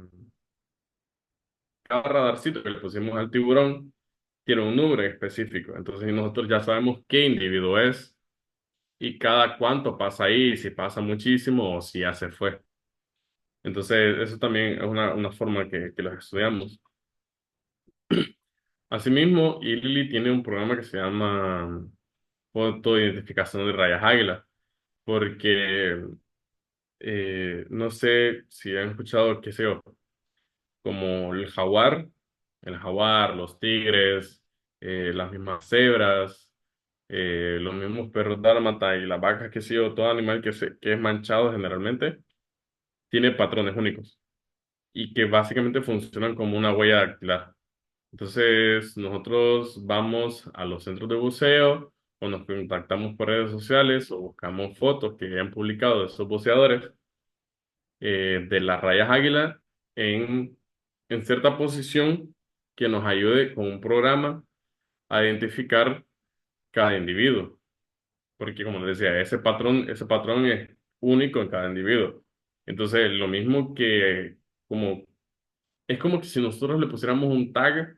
cada radarcito que le pusimos al tiburón tiene un número específico. Entonces, nosotros ya sabemos qué individuo es y cada cuánto pasa ahí, si pasa muchísimo o si ya se fue. Entonces, eso también es una forma que los estudiamos. Asimismo, Lili tiene un programa que se llama Foto de Identificación de Rayas Águila, porque no sé si han escuchado, qué sé yo, como el jaguar, los tigres, las mismas cebras, los mismos perros dálmata y las vacas, qué sé yo, todo animal que es manchado generalmente, tiene patrones únicos y que básicamente funcionan como una huella dactilar. Entonces, nosotros vamos a los centros de buceo o nos contactamos por redes sociales o buscamos fotos que hayan publicado de esos buceadores de las rayas águila en, en cierta posición que nos ayude con un programa a identificar cada individuo. Porque como les decía, ese patrón es único en cada individuo. Entonces, lo mismo que como es como que si nosotros le pusiéramos un tag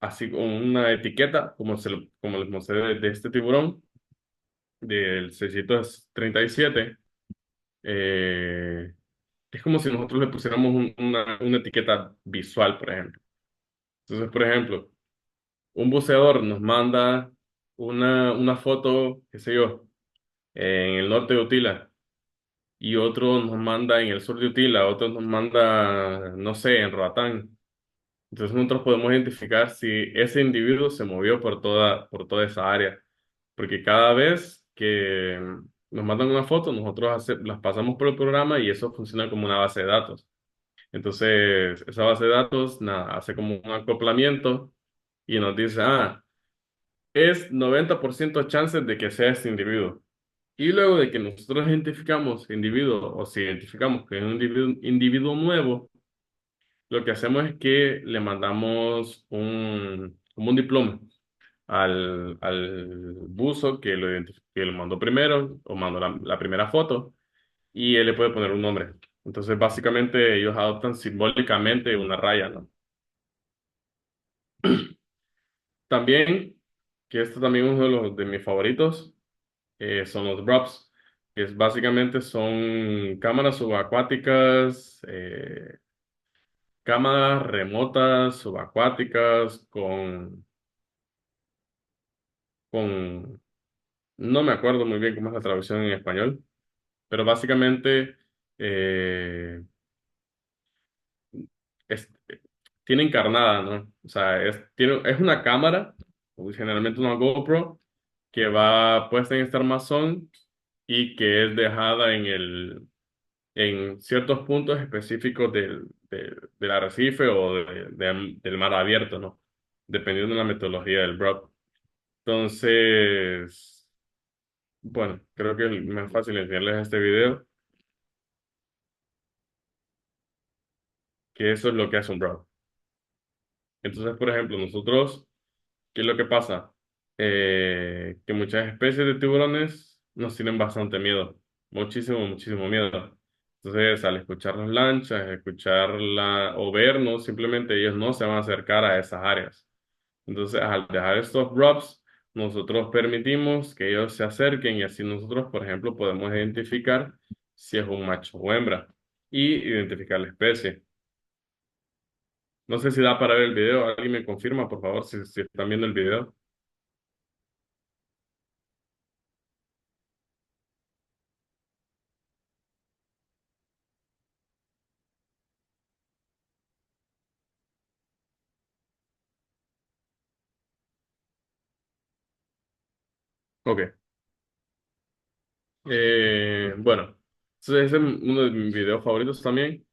así con una etiqueta, como les mostré de este tiburón, del 637, eh, es como si nosotros le pusiéramos una etiqueta visual, por ejemplo. Entonces, por ejemplo, un buceador nos manda una foto, qué sé yo, en el norte de Utila, y otro nos manda en el sur de Utila, otro nos manda, no sé, en Roatán. Entonces nosotros podemos identificar si ese individuo se movió por toda esa área, porque cada vez que nos mandan una foto, nosotros las pasamos por el programa y eso funciona como una base de datos. Entonces, esa base de datos, nada, hace como un acoplamiento y nos dice, es 90% chances de que sea este individuo. Y luego de que nosotros identificamos individuo o si identificamos que es un individuo nuevo, lo que hacemos es que le mandamos como un diploma al buzo que lo mandó primero o mandó la primera foto y él le puede poner un nombre. Entonces, básicamente, ellos adoptan simbólicamente una raya, ¿no? También, que esto también es uno de mis favoritos, son los drops, básicamente son cámaras subacuáticas, cámaras remotas subacuáticas con, no me acuerdo muy bien cómo es la traducción en español, pero básicamente eh, es, tiene encarnada, ¿no? O sea, es una cámara, generalmente una GoPro, que va puesta en este armazón y que es dejada en ciertos puntos específicos del arrecife o del mar abierto, ¿no? Dependiendo de la metodología del drop. Entonces, bueno, creo que es más fácil enseñarles este video, que eso es lo que hace un drop. Entonces, por ejemplo, nosotros, ¿qué es lo que pasa? Que muchas especies de tiburones nos tienen bastante miedo, muchísimo, muchísimo miedo. Entonces, al escuchar las lanchas, escucharla o vernos, simplemente ellos no se van a acercar a esas áreas. Entonces, al dejar estos drops, nosotros permitimos que ellos se acerquen y así nosotros, por ejemplo, podemos identificar si es un macho o hembra y identificar la especie. No sé si da para ver el video. ¿Alguien me confirma, por favor, si están viendo el video? Ok. Bueno, entonces ese es uno de mis videos favoritos también.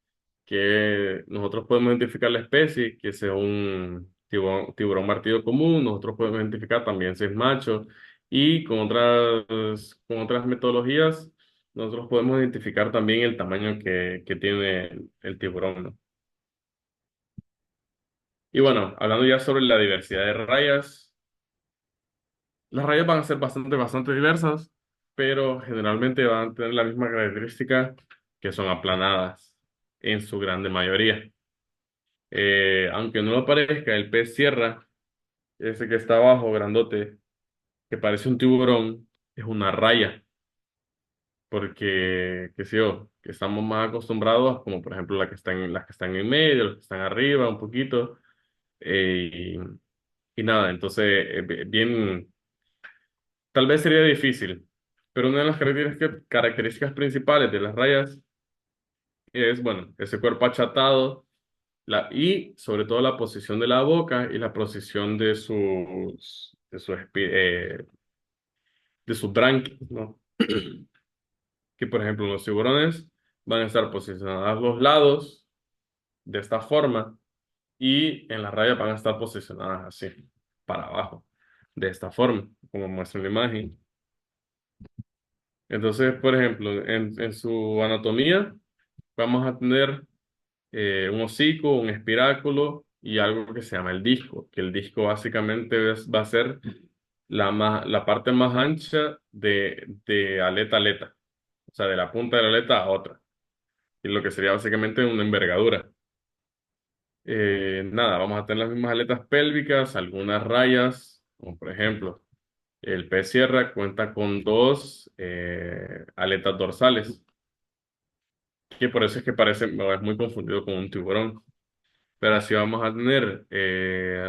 que nosotros podemos identificar la especie, que sea un tiburón martillo común, nosotros podemos identificar también si es macho, y con otras metodologías, nosotros podemos identificar también el tamaño que tiene el tiburón, ¿no? Y bueno, hablando ya sobre la diversidad de rayas, las rayas van a ser bastante diversas, pero generalmente van a tener la misma característica, que son aplanadas en su grande mayoría. Aunque no lo parezca, el pez sierra, ese que está abajo, grandote, que parece un tiburón, es una raya, porque, qué sé yo, que estamos más acostumbrados, como por ejemplo las que están en medio, las que están arriba un poquito, eh, y nada, entonces, bien, tal vez sería difícil, pero una de las características principales de las rayas es, bueno, ese cuerpo achatado, y sobre todo la posición de la boca y la posición de sus branquias, ¿no? Que por ejemplo los tiburones van a estar posicionados a los lados de esta forma y en las rayas van a estar posicionadas así, para abajo, de esta forma, como muestra en la imagen. Entonces, por ejemplo, en su anatomía vamos a tener un hocico, un espiráculo y algo que se llama el disco, que el disco básicamente va a ser la parte más ancha de aleta a aleta, o sea, de la punta de la aleta a otra, y lo que sería básicamente una envergadura. Nada, vamos a tener las mismas aletas pélvicas, algunas rayas, como por ejemplo, el pez sierra cuenta con dos aletas dorsales, que por eso es que parece, o es muy confundido con un tiburón. Pero así vamos a tener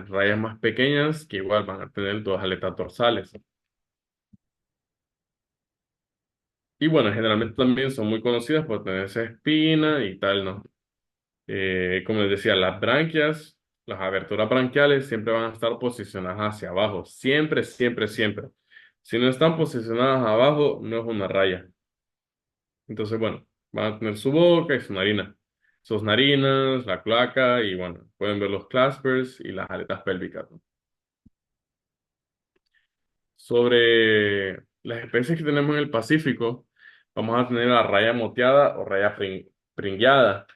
rayas más pequeñas que igual van a tener dos aletas dorsales. Y bueno, generalmente también son muy conocidas por tener esa espina y tal, ¿no? Como les decía, las branquias, las aberturas branquiales siempre van a estar posicionadas hacia abajo. Siempre. Si no están posicionadas abajo, no es una raya. Entonces, bueno, van a tener su boca y su narina. Sus narinas, la cloaca y bueno, pueden ver los claspers y las aletas pélvicas, ¿no? Sobre las especies que tenemos en el Pacífico, vamos a tener la raya moteada o raya pringueada,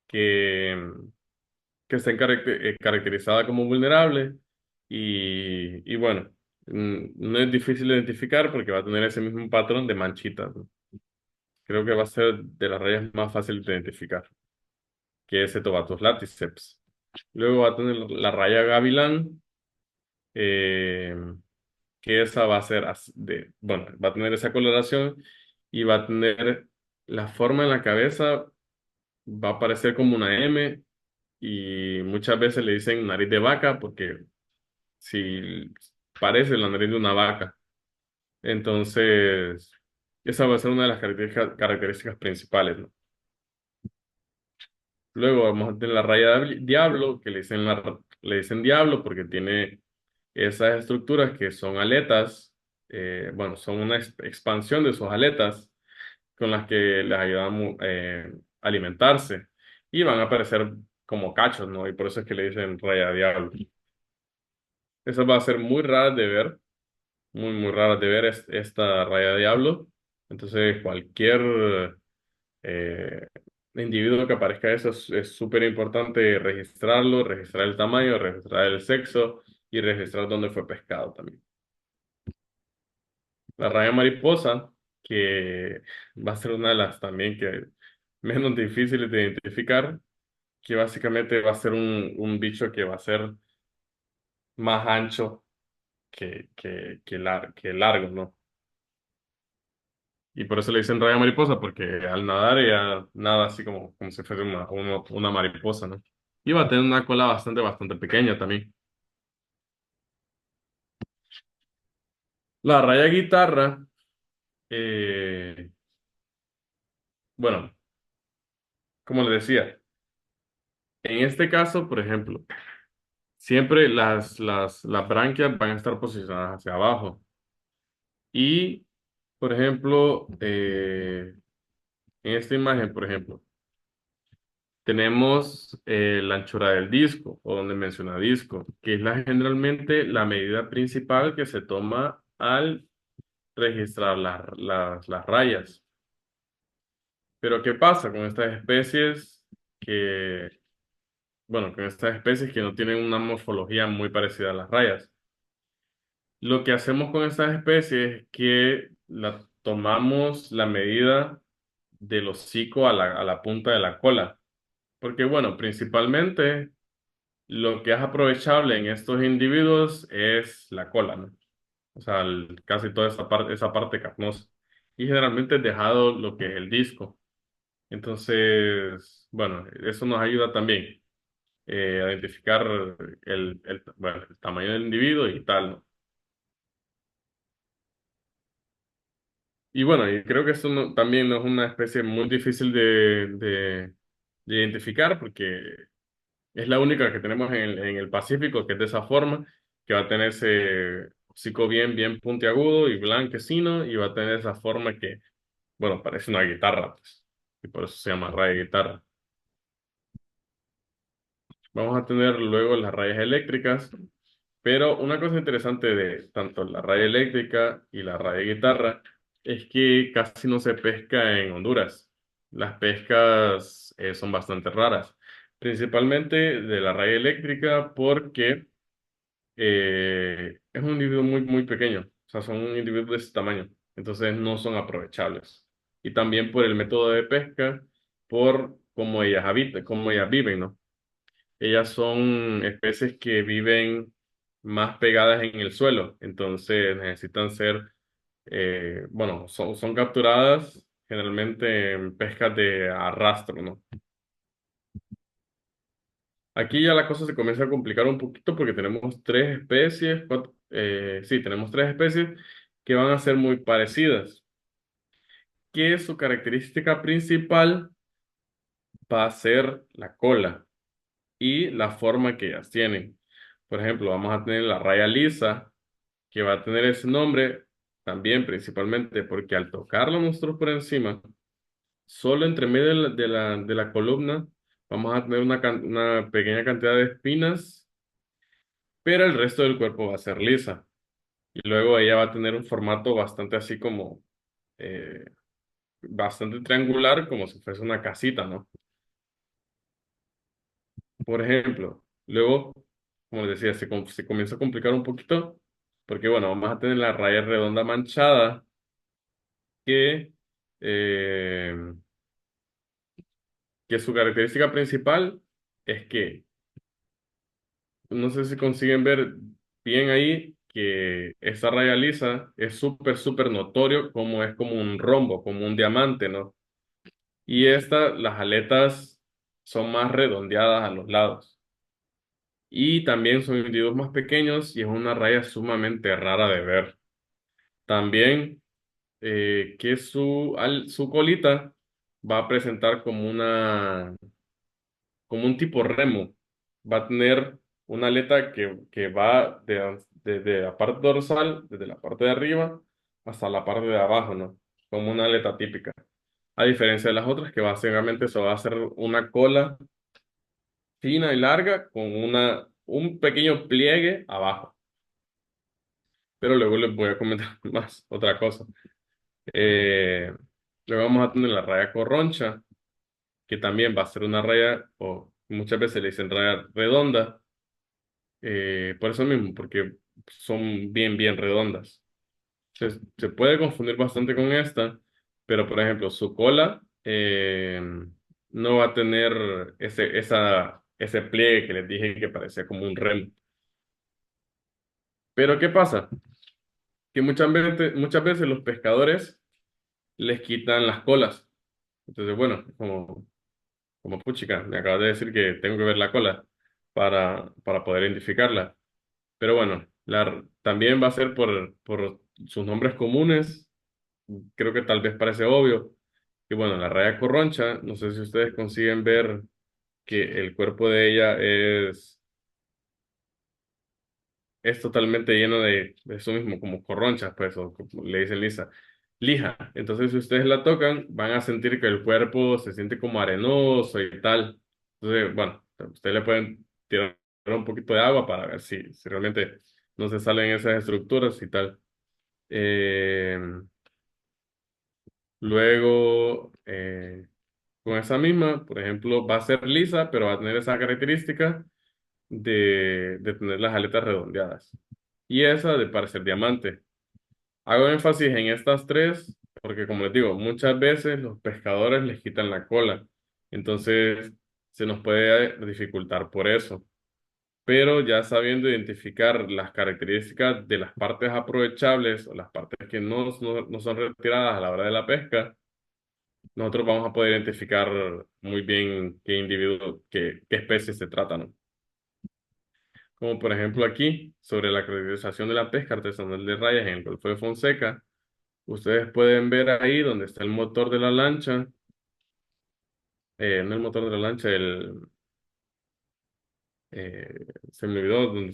que, que está caracterizada como vulnerable y bueno, no es difícil de identificar porque va a tener ese mismo patrón de manchitas, ¿no? Creo que va a ser de las rayas más fáciles de identificar, que es Etobatus laticeps. Luego va a tener la raya gavilán, eh, que esa va a ser bueno, va a tener esa coloración y va a tener la forma en la cabeza, va a parecer como una M y muchas veces le dicen nariz de vaca porque si parece la nariz de una vaca. Entonces, esa va a ser una de las características principales, ¿no? Luego vamos a tener la raya de diablo, que le dicen diablo porque tiene esas estructuras que son aletas, bueno, son una expansión de sus aletas con las que les ayudan a alimentarse y van a aparecer como cachos, ¿no? Y por eso es que le dicen raya de diablo. Esa va a ser muy rara de ver, muy rara de ver esta raya de diablo. Entonces, cualquier eh, individuo que aparezca eso es súper importante registrarlo, registrar el tamaño, registrar el sexo y registrar dónde fue pescado también. La raya mariposa, que va a ser una de las también que menos difíciles de identificar, que básicamente va a ser un bicho que va a ser más ancho que largo, ¿no? Y por eso le dicen raya mariposa, porque al nadar ella nada así como si fuese una mariposa, ¿no? Y va a tener una cola bastante pequeña también. La raya guitarra, eh, bueno, como le decía, en este caso, por ejemplo, siempre las branquias van a estar posicionadas hacia abajo. Y, por ejemplo, en esta imagen, por ejemplo, tenemos la anchura del disco, o donde menciona disco, que es generalmente la medida principal que se toma al registrar las rayas. Pero ¿qué pasa con estas especies que, bueno, con estas especies que no tienen una morfología muy parecida a las rayas? Lo que hacemos con estas especies es que tomamos la medida del hocico a la punta de la cola. Porque, bueno, principalmente lo que es aprovechable en estos individuos es la cola, ¿no? O sea, casi toda esa parte carnosa. Y generalmente es dejado lo que es el disco. Entonces, bueno, eso nos ayuda también a identificar bueno, el tamaño del individuo y tal, ¿no? Y bueno, y creo que eso también no es una especie muy difícil de identificar porque es la única que tenemos en el Pacífico que es de esa forma, que va a tener ese hocico bien puntiagudo y blanquecino y va a tener esa forma que, bueno, parece una guitarra, pues, y por eso se llama raya guitarra. Vamos a tener luego las rayas eléctricas, pero una cosa interesante de tanto la raya eléctrica y la raya guitarra es que casi no se pesca en Honduras. Las pescas son bastante raras, principalmente de la raya eléctrica porque es un individuo muy pequeño, o sea, son un individuo de ese tamaño, entonces no son aprovechables. Y también por el método de pesca, por cómo ellas habitan, cómo ellas viven, ¿no? Ellas son especies que viven más pegadas en el suelo, entonces necesitan ser, bueno, son capturadas generalmente en pescas de arrastro, ¿no? Aquí ya la cosa se comienza a complicar un poquito porque tenemos tres especies, sí, tenemos tres especies que van a ser muy parecidas, que su característica principal va a ser la cola y la forma que ellas tienen. Por ejemplo, vamos a tener la raya lisa, que va a tener ese nombre también principalmente porque al tocarlo nosotros por encima, solo entre medio de la columna, vamos a tener una pequeña cantidad de espinas, pero el resto del cuerpo va a ser lisa. Y luego ella va a tener un formato bastante así como, eh, bastante triangular, como si fuese una casita, ¿no? Por ejemplo, luego, como les decía, se comienza a complicar un poquito, porque bueno, vamos a tener la raya redonda manchada, que, eh, que su característica principal es que, no sé si consiguen ver bien ahí, que esta raya lisa es súper notorio como es como un rombo, como un diamante, ¿no? Y las aletas son más redondeadas a los lados. Y también son individuos más pequeños y es una raya sumamente rara de ver. También que su colita va a presentar como un tipo remo. Va a tener una aleta que va desde la parte dorsal, desde la parte de arriba, hasta la parte de abajo, ¿no? Como una aleta típica. A diferencia de las otras, que básicamente eso va a ser una cola fina y larga con un pequeño pliegue abajo. Pero luego les voy a comentar más otra cosa. Eh, Luego vamos a tener la raya corroncha, que también va a ser una raya, o muchas veces le dicen raya redonda, por eso mismo, porque son bien redondas. Se puede confundir bastante con esta, pero por ejemplo, su cola no va a tener ese pliegue que les dije que parecía como un remo. Pero ¿qué pasa? Que muchas veces los pescadores les quitan las colas. Entonces, bueno, como puchica, me acabas de decir que tengo que ver la cola para poder identificarla. Pero bueno, también va a ser por sus nombres comunes. Creo que tal vez parece obvio. Y bueno, la raya corroncha, no sé si ustedes consiguen ver que el cuerpo de ella es totalmente lleno de eso mismo, como corronchas, pues, o como le dicen lija. Entonces, si ustedes la tocan, van a sentir que el cuerpo se siente como arenoso y tal. Entonces, bueno, ustedes le pueden tirar un poquito de agua para ver si realmente no se salen esas estructuras y tal. Eh, luego, con esa misma, por ejemplo, va a ser lisa, pero va a tener esa característica de tener las aletas redondeadas. Y esa de parecer diamante. Hago énfasis en estas tres porque, como les digo, muchas veces los pescadores les quitan la cola. Entonces, se nos puede dificultar por eso. Pero ya sabiendo identificar las características de las partes aprovechables o las partes que no son retiradas a la hora de la pesca, nosotros vamos a poder identificar muy bien qué individuo, qué especie se trata, ¿no? Como por ejemplo aquí, sobre la caracterización de la pesca artesanal de rayas en el Golfo de Fonseca, ustedes pueden ver ahí donde está el motor de la lancha, no el motor de la lancha, se me olvidó, donde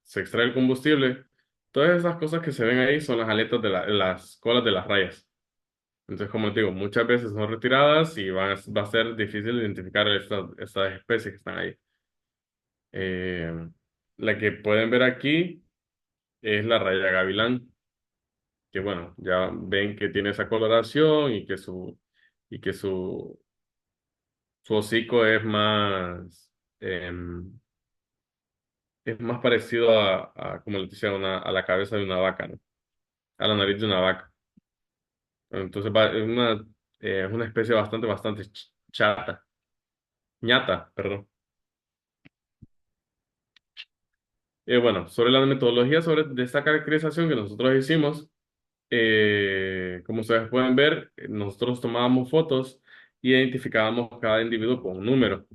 se extrae el combustible. Todas esas cosas que se ven ahí son las aletas de las colas de las rayas. Entonces, como les digo, muchas veces son retiradas y va a ser difícil identificar estas especies que están ahí. Eh, la que pueden ver aquí es la raya gavilán, que bueno, ya ven que tiene esa coloración y que su hocico es más parecido como les decía, a la cabeza de una vaca, ¿no? A la nariz de una vaca. Entonces es una especie bastante chata, ñata, perdón. Bueno, sobre la metodología de esta caracterización que nosotros hicimos, como ustedes pueden ver, nosotros tomábamos fotos y identificábamos cada individuo con un número,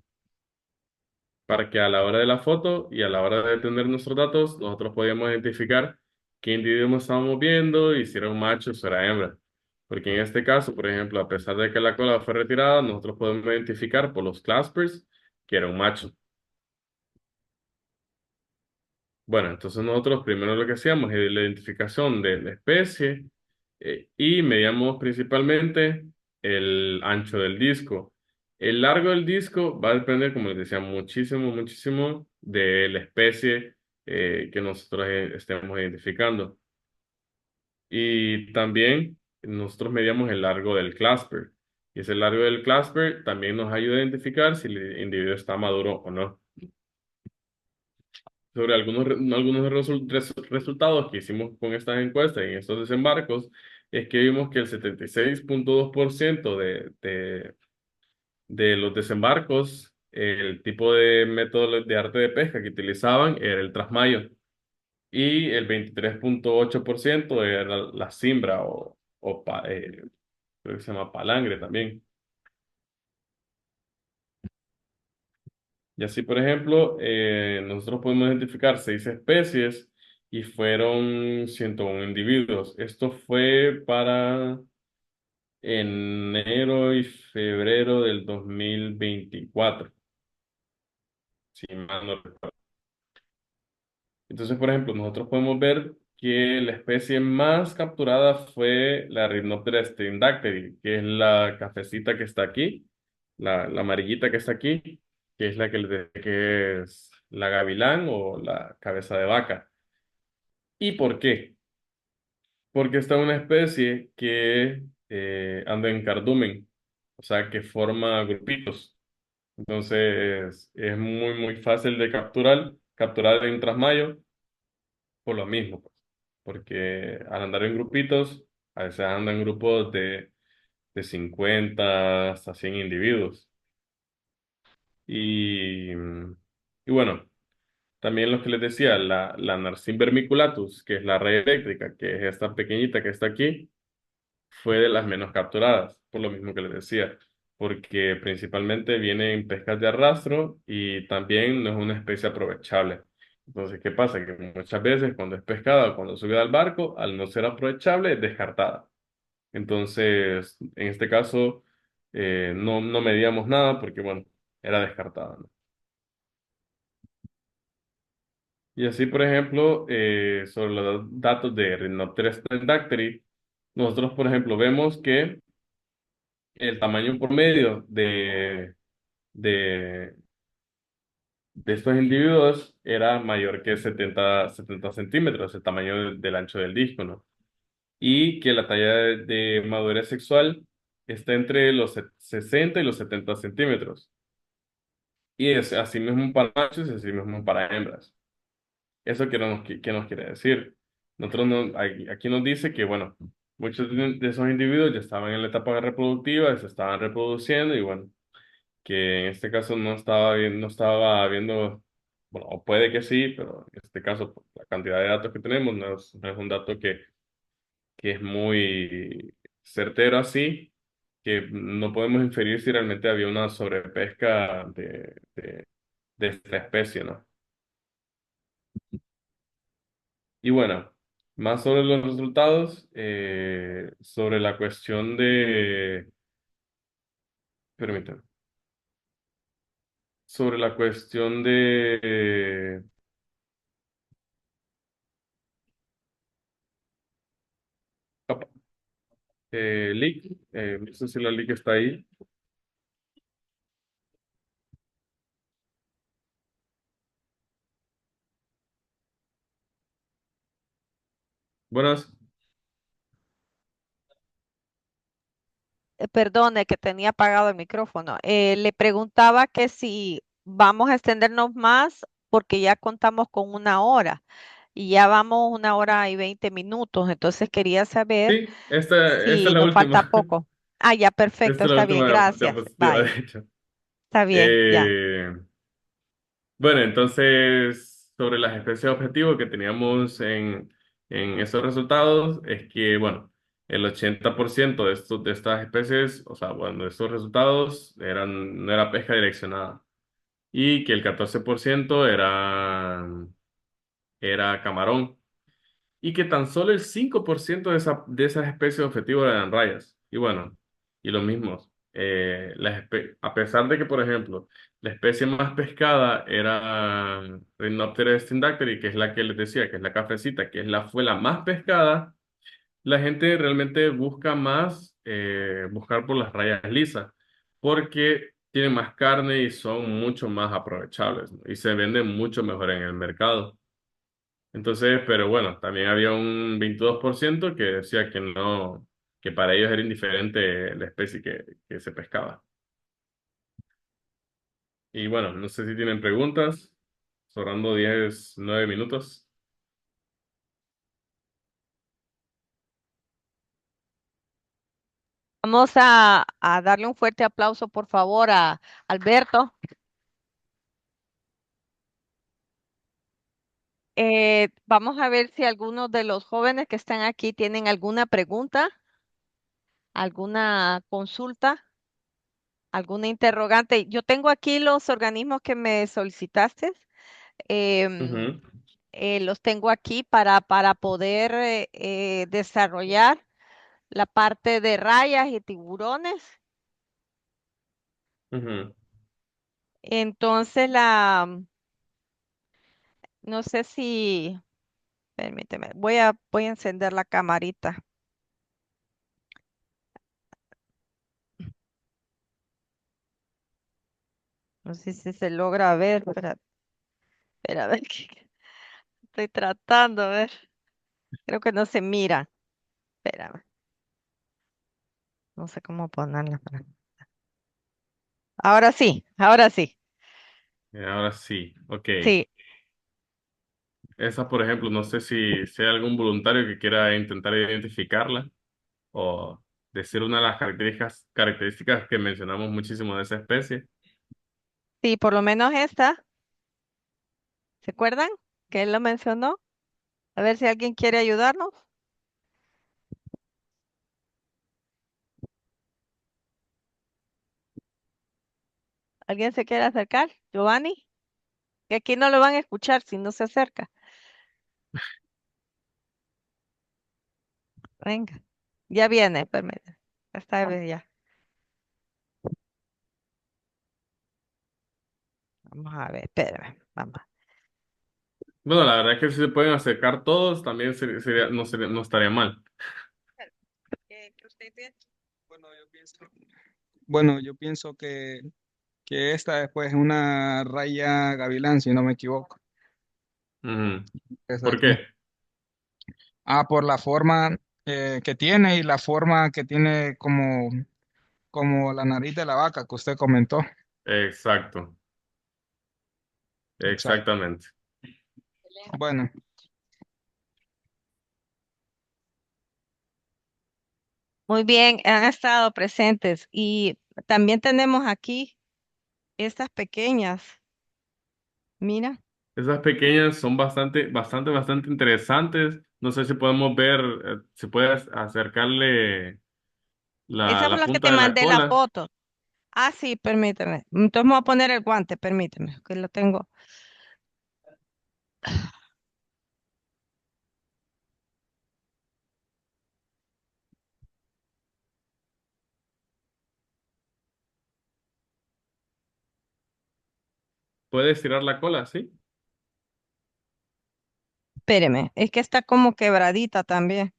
para que a la hora de la foto y a la hora de tener nuestros datos, nosotros podíamos identificar qué individuo estábamos viendo y si era un macho o si era hembra. Porque en este caso, por ejemplo, a pesar de que la cola fue retirada, nosotros podemos identificar por los claspers que era un macho. Bueno, entonces nosotros primero lo que hacíamos es la identificación de la especie y medíamos principalmente el ancho del disco. El largo del disco va a depender, como les decía, muchísimo de la especie que nosotros estemos identificando. Y también nosotros medíamos el largo del clasper. Y ese largo del clasper también nos ayuda a identificar si el individuo está maduro o no. Sobre algunos resultados que hicimos con estas encuestas y en estos desembarcos, es que vimos que el 76.2% de los desembarcos, el tipo de método de arte de pesca que utilizaban era el trasmayo y el 23.8% era la cimbra creo que se llama palangre también. Y así, por ejemplo, nosotros podemos identificar 6 especies y fueron 101 individuos. Esto fue para enero y febrero del 2024, si mal no recuerdo. Entonces, por ejemplo, nosotros podemos ver que la especie más capturada fue la Rhinoptera stendacteri, que es la cafecita que está aquí, la amarillita que está aquí, que es la que es la gavilán o la cabeza de vaca. ¿Y por qué? Porque esta es una especie que anda en cardumen, o sea, que forma grupitos. Entonces, es muy fácil de capturar en trasmayo por lo mismo, pues. Porque al andar en grupitos, a veces andan grupos de 50 hasta 100 individuos. Y, y bueno, también lo que les decía, la Narcim vermiculatus, que es la red eléctrica, que es esta pequeñita que está aquí, fue de las menos capturadas, por lo mismo que les decía, porque principalmente viene en pescas de arrastro y también no es una especie aprovechable. Entonces, ¿qué pasa? Que muchas veces cuando es pescada o cuando sube al barco, al no ser aprovechable, es descartada. Entonces, en este caso, no medíamos nada porque, bueno, era descartada, ¿no? Y así, por ejemplo, sobre los datos de Rhinoptera stendacteri, nosotros, por ejemplo, vemos que el tamaño promedio de estos individuos era mayor que 70 centímetros, el tamaño del ancho del disco, ¿no? Y que la talla de madurez sexual está entre los 60 y los 70 centímetros. Y es así mismo para machos y así mismo para hembras. ¿Eso qué nos quiere decir? Nosotros aquí nos dice que, bueno, muchos de esos individuos ya estaban en la etapa reproductiva, se estaban reproduciendo y, bueno, que en este caso no estaba viendo, bueno, o puede que sí, pero en este caso, por la cantidad de datos que tenemos, no es un dato que es muy certero así, que no podemos inferir si realmente había una sobrepesca de esta especie, ¿no? Y bueno, más sobre los resultados, sobre la cuestión permítame, sobre la cuestión de capa- leak, no sé si la leak está ahí. Buenas. Perdone que tenía apagado el micrófono. Le preguntaba que si vamos a extendernos más porque ya contamos con una hora y ya vamos 1 hora y 20 minutos. Entonces quería saber Sí, esta es si la nos falta última. poco. Ah, ya, perfecto, Esta es la está bien, última gracias. diapositiva, de Bye. hecho. Está bien, ya. Eh, bueno, entonces, sobre las especies objetivo que teníamos en esos resultados, es que, bueno, el 80% de estas especies, o sea, bueno, estos resultados no era pesca direccionada y que el 14% era camarón y que tan solo el 5% de esas especies objetivo eran rayas. Y bueno, y lo mismo, a pesar de que, por ejemplo, la especie más pescada era Rhinoptera stendacteri, que es la que les decía, que es la cafecita, fue la más pescada, la gente realmente busca más buscar por las rayas lisas, porque tienen más carne y son mucho más aprovechables, ¿no? Y se venden mucho mejor en el mercado. Entonces, pero bueno, también había un 22% que decía que no, que para ellos era indiferente la especie que se pescaba. Y bueno, no sé si tienen preguntas, sobrando 9 minutos. Vamos a darle un fuerte aplauso, por favor, a Alberto. Vamos a ver si algunos de los jóvenes que están aquí tienen alguna pregunta, alguna consulta, alguna interrogante. Yo tengo aquí los organismos que me solicitaste. em, Ujú, los tengo aquí para poder desarrollar la parte de rayas y tiburones. ujú. Entonces, no sé si, permíteme, voy a encender la camarita. No sé si se logra ver. Espera, a ver, que estoy tratando, a ver. Creo que no se mira. Espérame, no sé cómo ponerla. Ahora sí, ahora sí. Ahora sí, ok. Sí, Esa, por ejemplo, no sé si hay algún voluntario que quiera intentar identificarla o decir una de las características que mencionamos muchísimo de esa especie. sí, por lo menos esta. ¿Se acuerdan que él lo mencionó? A ver si alguien quiere ayudarnos. ¿Alguien se quiere acercar? Giovanni, que aquí no lo van a escuchar si no se acerca. Venga, ya viene, permíteme. Está bien, ya. Vamos a ver, espérame, vamos. Bueno, la verdad es que si se pueden acercar todos, también no estaría mal. ¿Qué usted piensa? Bueno, yo pienso que que esta pues, es una raya gavilán, si no me equivoco. Ujú. Es ¿Por aquí. qué? Por la forma que tiene y la forma que tiene como la nariz de la vaca que usted comentó. Exacto, Exacto. exactamente. Bueno, Muy bien, han estado presentes. Y también tenemos aquí estas pequeñas. Mira, Esas pequeñas son bastante interesantes. No sé si podemos ver, si puedes acercarle esa fue la la que punta te de la mandé la cola. foto. Ah, sí, permíteme. Entonces me voy a poner el guante, permíteme, que lo tengo. Puedes tirar la cola, ¿sí? Espéreme, es que está como quebradita también.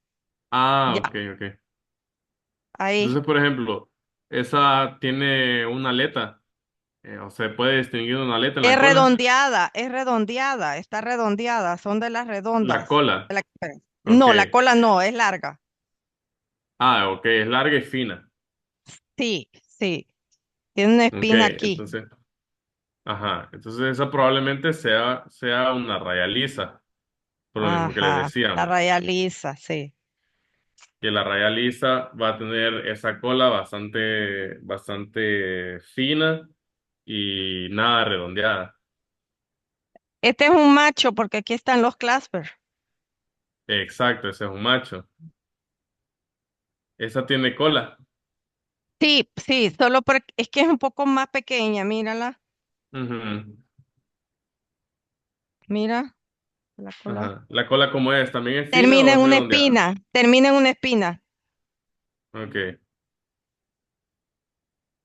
Ah, Ya, ok, ok. ahí. Entonces, por ejemplo, esa tiene una aleta, o se puede distinguir una aleta en la cola. Es redondeada, está redondeada, son de las La redondas. cola, ok. No, la cola no, es larga. Ah, ok, es larga y fina. Sí, sí, tiene una Ok, espina aquí. entonces, ajá. Entonces esa probablemente sea una raya lisa, por lo mismo que les Ajá, la decíamos. raya lisa, sí. Que la raya lisa va a tener esa cola bastante fina y nada redondeada. Este es un macho porque aquí están los claspers. Exacto, ese es un macho. Esa tiene cola. Sí, sí, solo porque es que es un poco más pequeña, mírala, Ujú. mira la cola. Ajá. ¿La cola cómo es? ¿También es fina o es redondeada? Termina en una espina. Ok,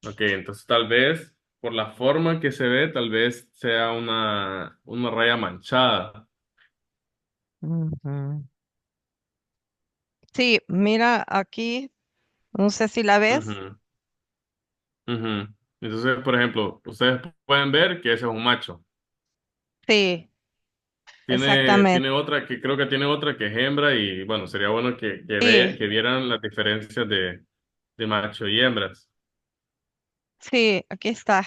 ok, entonces tal vez por la forma que se ve, tal vez sea una raya manchada. Ujú. Sí, mira aquí, no sé si la ves. Ujú, ujú. Entonces, por ejemplo, ustedes pueden ver que ese es un macho. Sí, Tiene exactamente. otra que creo que tiene otra que es hembra y bueno, sería bueno Sí, que vieran las diferencias de macho y hembras. sí, aquí está.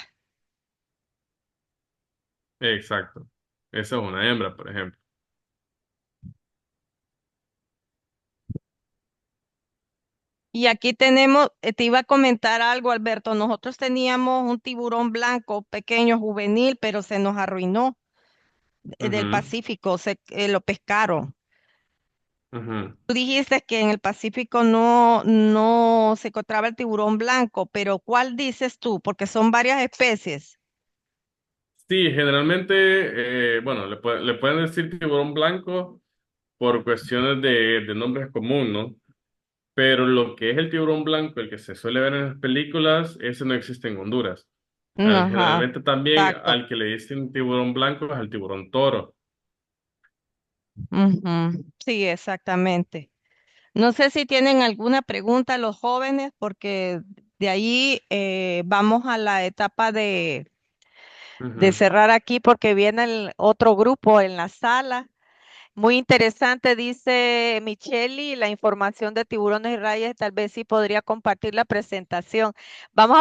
Exacto. Esa es una hembra, por ejemplo. Y aquí tenemos, te iba a comentar algo, Alberto. Nosotros teníamos un tiburón blanco pequeño, juvenil, pero se nos arruinó del Ujú, Pacífico, lo pescaron. ujú. Tú dijiste que en el Pacífico no se encontraba el tiburón blanco, pero ¿cuál dices tú? Porque son varias especies. Sí, generalmente, bueno, le pueden decir tiburón blanco por cuestiones de nombres común, ¿no? Pero lo que es el tiburón blanco, el que se suele ver en las películas, ese no existe en Honduras. Ajá, Generalmente también exacto. al que le dicen tiburón blanco es al tiburón toro. Ujú, sí, exactamente. No sé si tienen alguna pregunta los jóvenes, porque de ahí vamos a la etapa de Ujú, cerrar aquí, porque viene el otro grupo en la sala. Muy interesante, dice Micheli, la información de tiburones y rayas, tal vez sí podría compartir la presentación. Vamos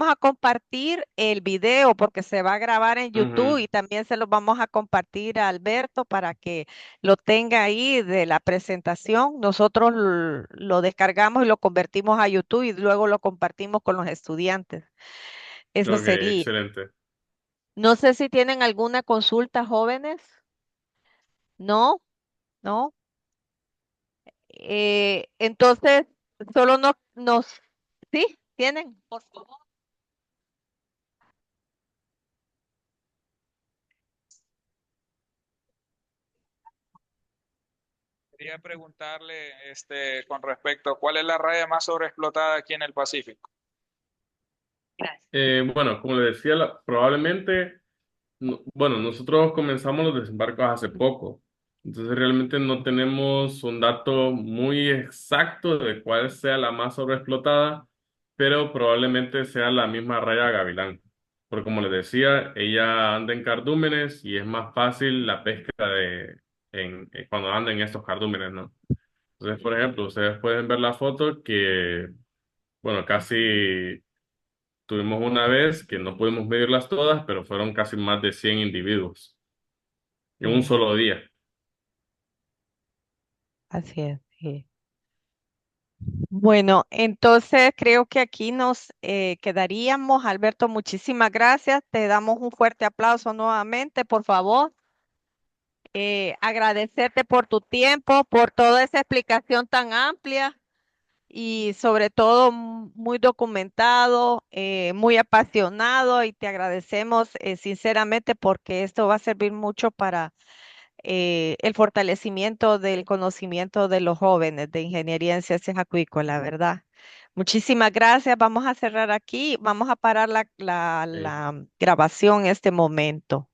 a compartir el video porque se va a grabar en YouTube ujú. y también se lo vamos a compartir a Alberto para que lo tenga ahí de la presentación. Nosotros lo descargamos y lo convertimos a YouTube y luego lo compartimos con los estudiantes. Eso Ok, sería. excelente. No sé si tienen alguna consulta, jóvenes. No, no. Entonces, solo sí, tienen, por favor. quería preguntarle con respecto, ¿cuál es la raya más sobreexplotada aquí en el Pacífico? Gracias. Bueno, como le decía, probablemente, bueno, nosotros comenzamos los desembarcos hace poco, entonces realmente no tenemos un dato muy exacto de cuál sea la más sobreexplotada, pero probablemente sea la misma raya gavilán. porque como les decía, ella anda en cardúmenes y es más fácil la pesca cuando anda en estos cardúmenes, ¿no? Entonces, por ejemplo, ustedes pueden ver la foto que, bueno, casi tuvimos una vez que no pudimos medirlas todas, pero fueron casi más de 100 individuos en un Sí, solo día. así es. Sí. Bueno, entonces creo que aquí nos quedaríamos. Alberto, muchísimas gracias. Te damos un fuerte aplauso nuevamente, por favor. Agradecerte por tu tiempo, por toda esa explicación tan amplia y sobre todo muy documentado, muy apasionado y te agradecemos sinceramente porque esto va a servir mucho para el fortalecimiento del conocimiento de los jóvenes de ingeniería en ciencias acuícolas, ¿verdad? Muchísimas gracias. Vamos a cerrar aquí. Vamos a parar la Eh, grabación en este momento.